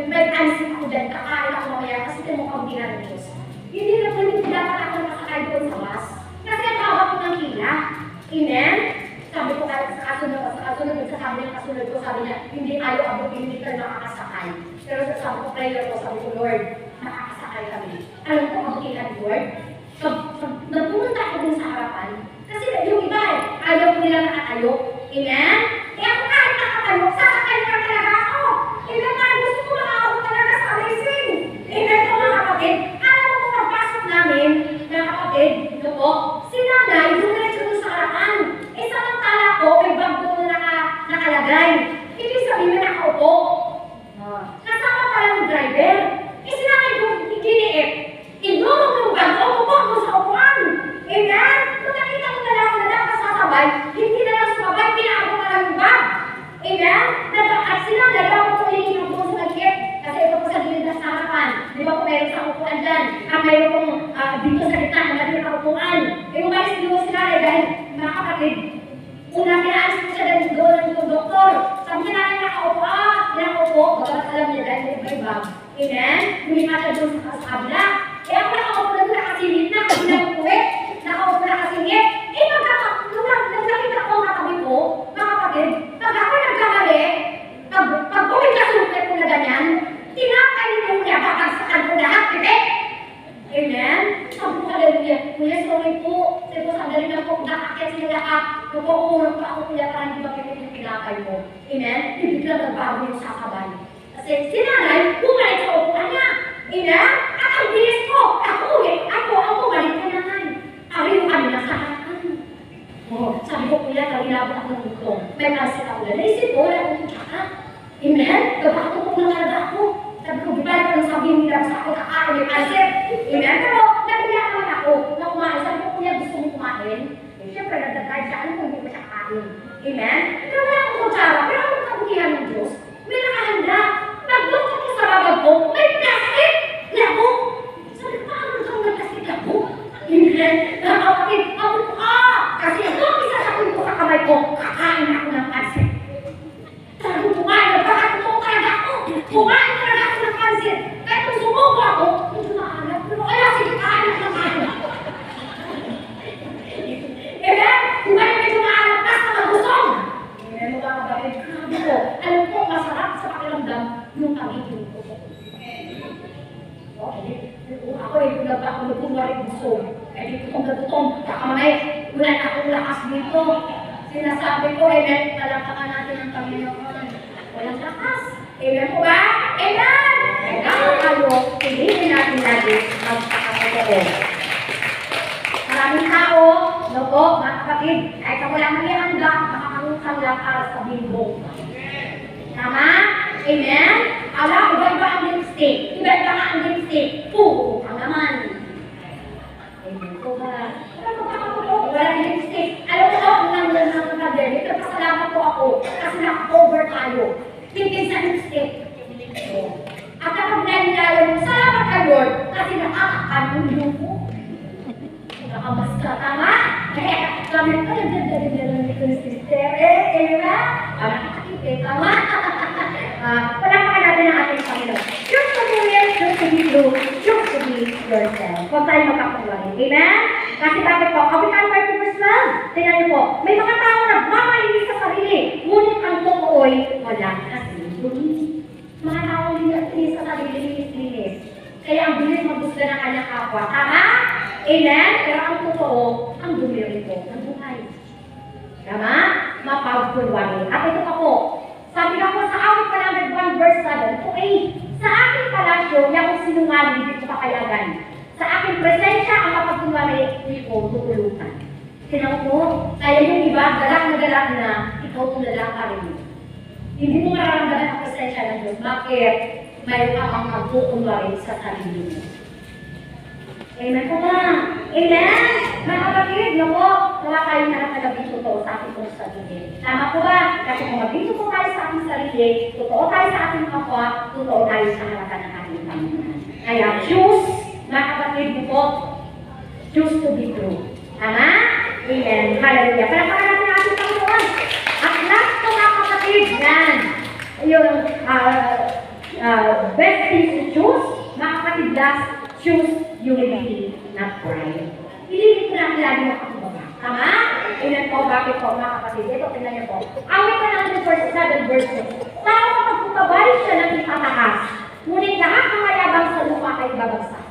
may pansit ako dyan, kakain ako mamaya kasi tinukabingan ng Diyos. Hindi na po hindi dapat ako nakasakay doon sa bus. Kasi ang tawag ko ng hila. Amen? Sabi ko kahit sa kasunod, sabi ng kasunod ko, sabi niya, hindi tayo abot, hindi ka nakakasakay. Pero sabi ko, prayer ko, sabi ko, Lord, nakakasakay kami. Alam ko, abutin ang Lord. Nagpumunta ako dun sa harapan. Kasi yung iba ayaw ko nila nakatayo. Amen? Eh ako kahit nakatayo, sasakay ka talaga ako. Amen? Parang gusto ko makakabot talaga sa amazing. Amen po mga kapatid. Alam mo kung pagpasok namin, mga kapatid, ito po, si nanay, dumiretso dun sa harapan. Eh samantala ko, may bag doon na nakalagay. Ibig sabihin may nakaupo. Kasama pala yung driver. Eh si nanay ko, giniip. Inulong yung bag ko, umupo sa upuan. Amen? Kung nakita ko na lang na dapat sasabay, hindi na lang sumabay, pinaako na lang yung bag. Amen? At sila, nagawa ko yung doon sa nagkip. Kasi ito po sa gilid na sa harapan. Di ba po meron sa upuan dyan? At mayroon pong dito sa gitna, malaki ang upuan. Eh, umalis dito sila dahil mga kapatid, una pinaalis ko siya dahil doon ng doktor. Sabi niya natin nakaupo, bagamat alam niya dahil may bag. Amen? Lumipat siya doon sa kabila. Eh ako nakaupo na doon nakasingit na, kasi nakukuwi. Nakaupo na nakasingit. Eh nung nakita ko ang katabi ko, mga kapatid, pag ako nagkamali, pag kumikasulit ko na ganyan, tinapay niyo niya, babagsakan ko lahat, pipit. Amen? Sabi ko, hallelujah. Kuya, sorry po. Sabi ko, sandali na po, nakakit sila lahat. Kung umurong pa ako, kuya, parang hindi ba pipit yung pinapay mo. Amen? Ibig lang nagbago yung sakabay. Kasi si nanay, bumalik sa upuan niya. Amen? At ang bilis ko, ako bumalik kay nanay. Ari mo kami nasa harapan. Sabi ko, kuya, kailangan ako ng butong. May pansit ako na. Naisip ko, wala akong tsaka. Amen? Kapag na talaga ako. Sabi ko, di ba yung sabihin nila sa ako, kakain may pansit. Amen? Pero, nabiya naman ako na kumain. Sabi ko, kuya, gusto mo kumain? Eh, syempre, nagdadrive siya. Ano kung hindi ko siya kain? Amen? Pero wala akong kutsara. Pero ako kabukihan ng Diyos. May nakahanda. Pagdukot ko sa babag ko, may plastic! Labo! Sabi ko, paano kang may plastic labo? Amen? Nakakapit, ako, kasi ito, isasakin ko sa kamay ko, kakain ako ng pansit. Sabi ko, kumain talaga ako. Kumain talaga ako ng pansit. Kahit kung sumuko ako, hindi maanak. Pero kaya, sige, kain ako ng maanak. Amen? Kumain medyo maanak, basta magusong. Amen, mga kapatid, grabe ko. Alam ko, masarap sa pakiramdam yung pagiging ko. Ako kung nagpunwari gusto. Dito kong natutong, kakamay, wala na akong lakas dito. Sinasabi ko, amen, palakpakan natin ang Panginoon. Walang lakas. Amen po ba? Amen! Kaya kayo, piliin natin lagi magpakatotoo. Maraming tao, no po, mga kapatid, kahit ako lang manihanda, makakangutang lang para sa bimbong. Tama? Amen? Alam, iba-iba ang lipstick. Iba-iba nga ang lipstick. Puro ang naman. Amen po ba? Walang lipstick. Alam mo ako nang nagkakademi. Nagpasalamat po ako kasi naka-cover tayo. Tingin sa lipstick. At kapag nanilayan mo, salamat ka Lord kasi nakakakanulong mo. Nakabas ka, tama? Kaya kami pa nagdadali ko ni sister. Amen? Nakakakipit, tama? Palakpakan natin ang ating Panginoon. Choose to be real, choose to be true, choose to be yourself. Huwag tayo magkakulari. Amen? Kasi bakit po? Kapitan 30 verse 12. Tingnan niyo po, may mga tao na mamalinis sa sarili, ngunit ang totoo'y walang kasinungalingan. Mga tao linis sa sarili, linis. Kaya ang bilis maggusto ng kanyang kapwa. Tama? Amen? Pero ang totoo, ang dumiri ko ng buhay. Tama? Mapagkulwari. At ito pa po, sabi na po sa awit 101 verse 7 to 8, sa aking palasyo, yung sinungaling, hindi ko papayagan. Sa aking presensya, ang mapagkunwari, hindi ko tutulutan. Sinaw po, kaya yung iba, galak na, ikaw tulala ka rin. Hindi mo mararamdaman ang presensya ng Diyos. Bakit? Mayroon ka ang magkukunwari sa sarili mo. Amen po ba? Amen? Mga kapatid, naku, kung tayo na nagagawin totoo sa ating pong sarili. Tama po ba? Kasi kung maging totoo tayo sa ating sarili, totoo tayo sa ating kapwa, totoo tayo sa harapan ng ating Panginoon. Kaya choose, mga kapatid po, choose to be true. Tama? Amen. Hallelujah. Palakpakan natin ang ating Panginoon. At last po mga kapatid, yan. Yung best thing to choose, mga kapatid, last, choose humility, not pride. Piliin ko natin lagi ng pagbaba. Tama? Ilan po, bakit po, mga kapatid? Ito, tingnan niyo po. Awit ka ng 7 verses. Tao kapag kutabay siya ng itataas, ngunit lahat ng mayabang sa lupa ay babagsak.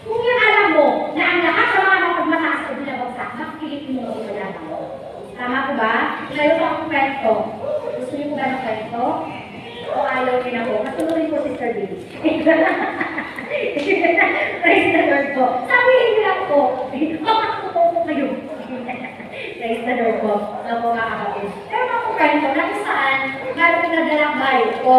Kung yan alam mo na ang lahat ng mga napagmataas ay binabagsak, makikilitin mo ang mayabang. Tama po ba? Ngayon po ang kwento. Gusto niyo po ba ng kwento? O ayaw niyo na po? Masunurin po si Sir Billy. Praise the Lord po. Sabihin niyo lang po. Makakatuto po kayo. Praise the Lord po. Sa po mga kapatid. Pero ako kwento na kung saan meron pinadalakbay po.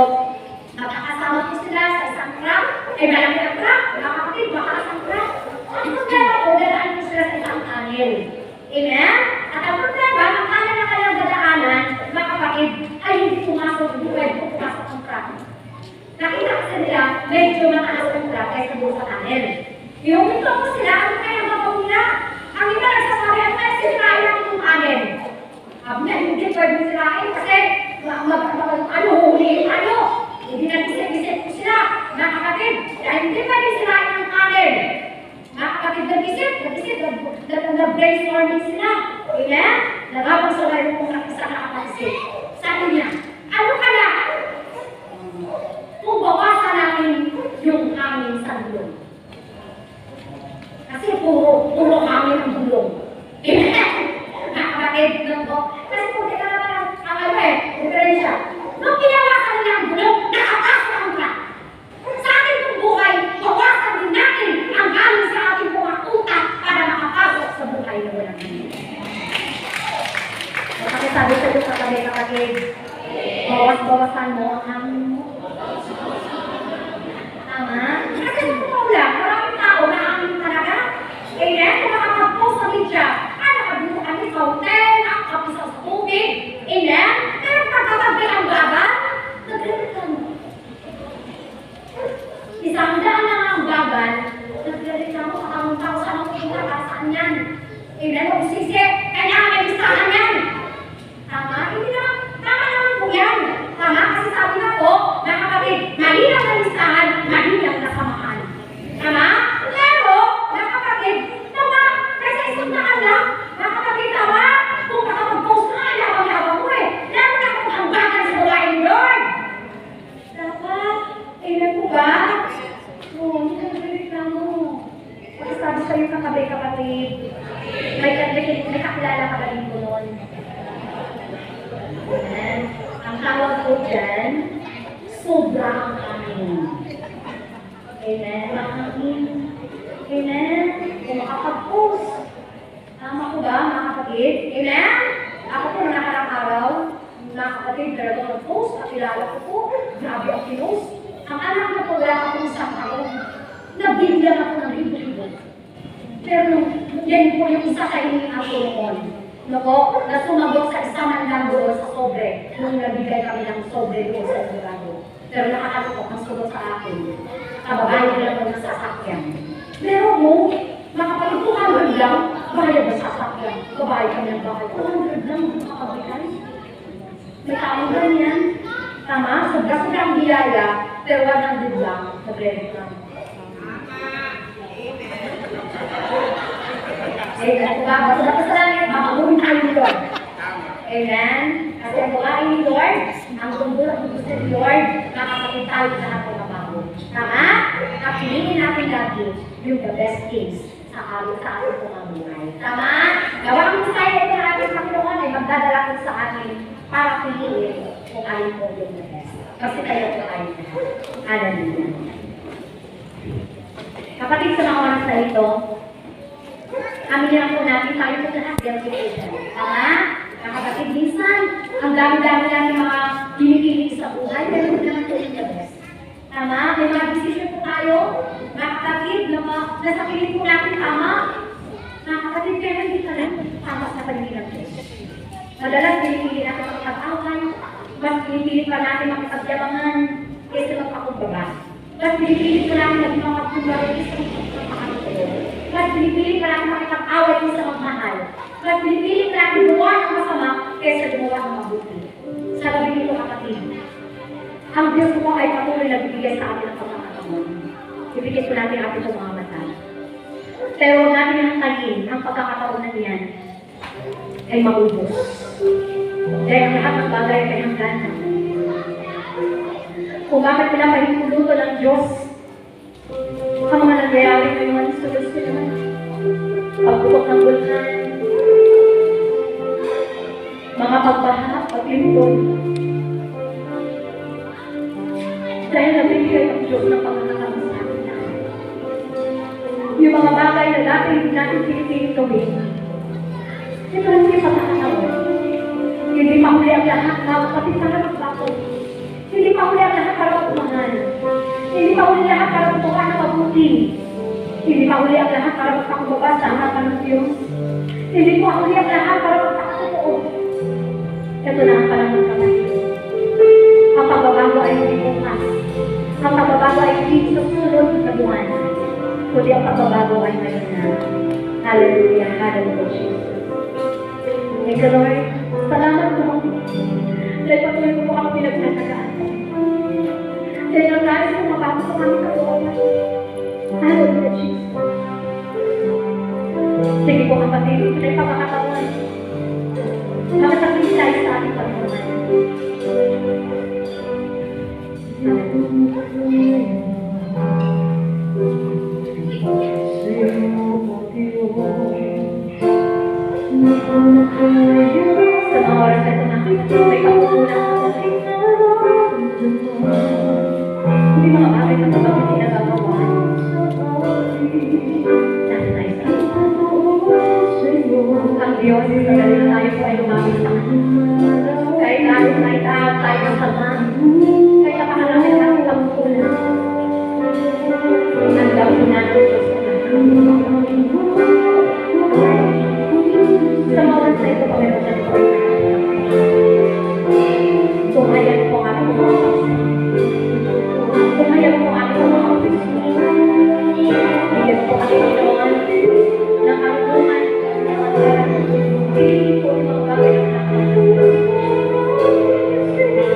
Nakakasama po sila sa isang truck. Malaki ang truck. Mga kapatid, makaas ang truck. Ang problema po, dadaan po sila sa isang tunnel. Amen? At ang problema, ang kanan na kanyang dadaanan, mga kapatid, ay hindi pumasok, hindi pwede po pumasok ang truck. Nakita kasi nila, medyo mataas ang truck kaysa doon sa tunnel. Yung ito po sila, ano kaya ang gagawin nila? Ang iba nagsasabi, ano kaya sinirain natin yung tunnel? Hindi pwede sirain kasi huhuliin ano? Hindi nag-isip-isip po sila, mga kapatid, dahil hindi pwede sirain ang tunnel. Mga kapatid, nag-isip, nag-brainstorming sila. Amen? Nagabang sa mayroon kong isa nakapag-isip. Sabi niya, ano kaya? Kung bawasan natin yung hangin sa bulong. Kasi puro hangin ang bulong. Amen? Mga kapatid, kasi kung teka naman ang diferensya. Nung pinawasan nila ang bulong, nakapasok ang truck. Sa ating pong buhay, bawasan din natin ang hangin sa ating mga utak para makapasok sa buhay na walang hangin. Sabi sa Diyos sa tabi kapatid, bawas-bawasan mo ang hangin mo. Tama? Kasi totoo lang, maraming tao na hangin talaga. Amen? Kung makapag-post sa media, nakabito kami sa hotel, nakapisa sa tubig. Amen? Pero pagkatagay ang bagal, nagrereklamo. Isang daan na nga ang bagal, nagrereklamo sa tamang tao sa anong pupunta, para saan yan? Amen? Magsisi, kailangan may listahan yan. Tama? Hindi naman, tama naman po yan. Tama? Kasi sabi na po, mga kapatid, malinaw na listahan, malinaw na samahan. Tama? Pero, mga kapatid, tama, kasi isang daan lang, mga kapatid, tama? Kung makapag-post na, yabang-yabang mo eh. Lalo na kung hangbagan sa babae ni Lord. Dapat, amen po ba? Oo, hindi ka nagreklamo. Kasi sabi sa'yo kapatid, may kakilala ka ba din po noon? Amen. Ang tawag ko dyan, sobra ang hangin. Amen. Ang hangin. Amen. Kung makapag-post. Tama ko ba, mga kapatid? Amen. Ako po nakarang araw, mga kapatid, pero nag-post, kakilala ko po, grabe ang pinost. Ang anak na po, wala ka po isang taon. Nabigyan ako ng libo-libo. Pero yan po yung isa sa hinihingi ko noon. Nako, na sumagot sa isang mandang doon sa sobre nung nabigay kami ng sobre doon sa Sigurado. Pero nakakalukok ang sugot sa akin. Kababayan nila po ng sasakyan. Pero mo, makapag 200 lang, bayad na sasakyan. Babae kami ng bahay. 200 lang, makakabigay. May taong ganyan. Tama, sobra-sobra ang biyaya, pero 100 lang, nagre-reclam. Amen. Basta lang, makaguhin tayo ni Lord. Amen. Kasi ang buhain ni Lord, ang gusto ni Lord, nakakapit tayo sa ating mabago. Tama? Kapiliin natin lagi yung the best things sa ating buhay. Tama? Gawang misaya ito ng ating Panginoon ay magdadala ko sa atin para piliin kung alin po yung the best. Kasi tayo po ay hallelujah. Kapatid sa mga oras na ito, aminin po natin tayo po lahat yung situation. Tama? Kapatid, minsan, ang dami-dami namin mga pinipili sa buhay, pero hindi naman po yung the best. Tama? may mga decision po tayo, mga kapatid, nasa pilit po natin tama. Mga kapatid, kaya hindi ka lang tama sa paningin ng Diyos. Madalas pinipili natin makipag-away, mas pinipili pa natin makipagyabangan kaysa magpakumbaba. Mas pinipili pa natin maging makapagkumbaba kaysa magpapakatulog. Mas pinipili pa natin makipag-away kaysa magmahal. Mas pinipili pa natin gumawa ng masama kaysa gumawa ng mabuti. Sa gabi nito kapatid, ang Diyos mo ay patuloy na bibigay sa atin ang pagkakataon. Ibigay po natin atin sa mga mata. Pero huwag natin ang talin, ang pagkakataon na yan ay maubos. Dahil ang lahat ng bagay ay hangganan. Kung bakit pinapahintuluto ng Diyos ang mga nangyayari ngayon sa solusyon, pagputok ng bulkan, mga pagbaha, paglingkod, dahil nabigay ang Diyos ng pangangakama sa atin namin. Yung mga bagay na dati hindi natin pinipilit gawin, ito lang yung pagkakataon. Hindi pa huli ang lahat, mga kapatid para magbago. Hindi pa huli ang lahat para magmahal. Hindi pa huli lahat para magtuwa na mabuti. Hindi pa huli ang lahat para magpakubaba sa harapan ng Diyos. Hindi pa huli ang lahat para magpakatotoo. Ito na ang panahon kapatid. Ang pagbabago ay hindi bukas. Ang pagbabago ay hindi sa susunod na buwan. Kundi ang pagbabago ay ngayon na. Hallelujah, hallelujah, Jesus. Thank you, Lord. Salamat po. Dahil patuloy mo po ako pinagsasagaan. Dahil ang nais mo mabago sa kami kalooban. Hallelujah, Jesus. Sige po kapatid, dahil pagkakataon. Makasakit tayo sa ating pagkakuman. Sa mga oras na ito nakita, may kapukulang ako. Hindi mga bagay na kapag hindi nagagawa. Nasa tayo sa ang Diyos, sa galing tayo po ay lumamit sa kanya. Kahit tayo ng sama, kahit napakalaki na natin kapukulang. Ang daw po natin Diyos sa sa mga oras na ito, Panginoon na ito. Tumayan po ang ating mga kapatid. Tumayan po ang ating mga kapatid. Bigyan po ang Panginoon ng karunungan. Piliin po yung mga bagay ng lahat.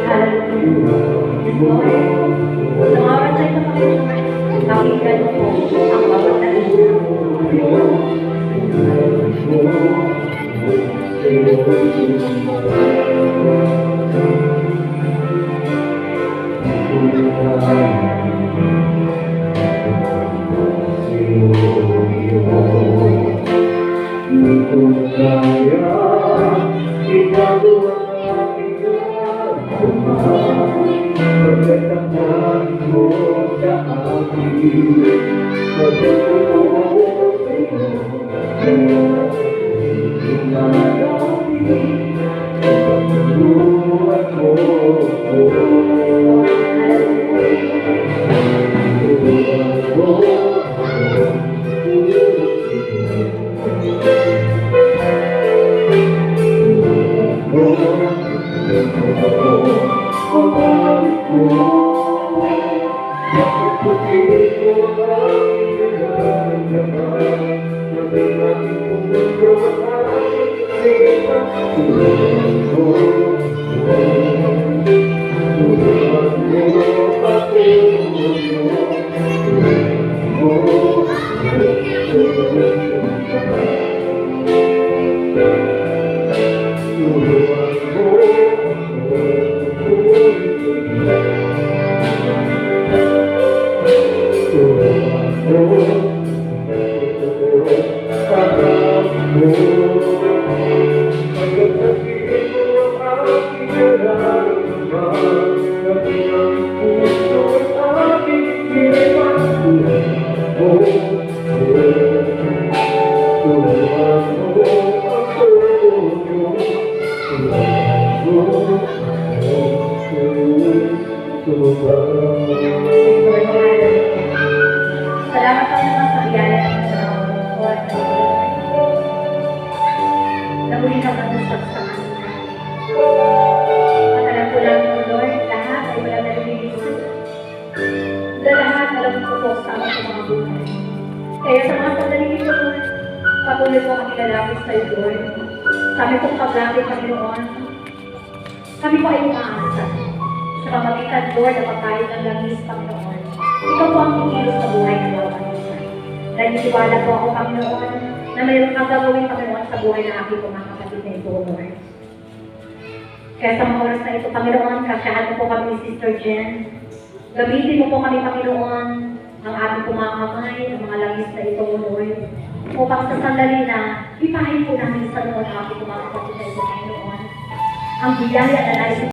Hallelujah. Lord, sa mga oras na ito, Panginoon, pakinggan mo po ang bawat dalhin. Lord, salamat po naman sa biyaya ng Panginoon. Lord, na muli ka manusap sa amin. At alam ko lang po, Lord, lahat ay wala na lumilisip. Lahat alam ko po sa amin sa mga buhay. Kaya sa mga sandali nito, Lord, patuloy po kami lalapit sa iyo, Lord. Kami pong paglapit, Panginoon. Kami po ay umaasa sa pamagitan, Lord, na pagkain ng langis, Panginoon. Ikaw po ang kikilos sa buhay ng bawat isa. Naniniwala po ako, Panginoon, na mayroon kang gagawin, Panginoon, sa buhay ng aking mga kapatid na ito, Lord. Kaya sa mga oras na ito, Panginoon, kasyahan mo po kami ni Sister Jen. Gamitin mo po kami, Panginoon, ang ating kumakamay, ang mga langis na ito, Lord. Upang sa sandali na, ipahin po namin sa Lord ang ating mga kapatid na ito, Panginoon. Ang biyaya na nais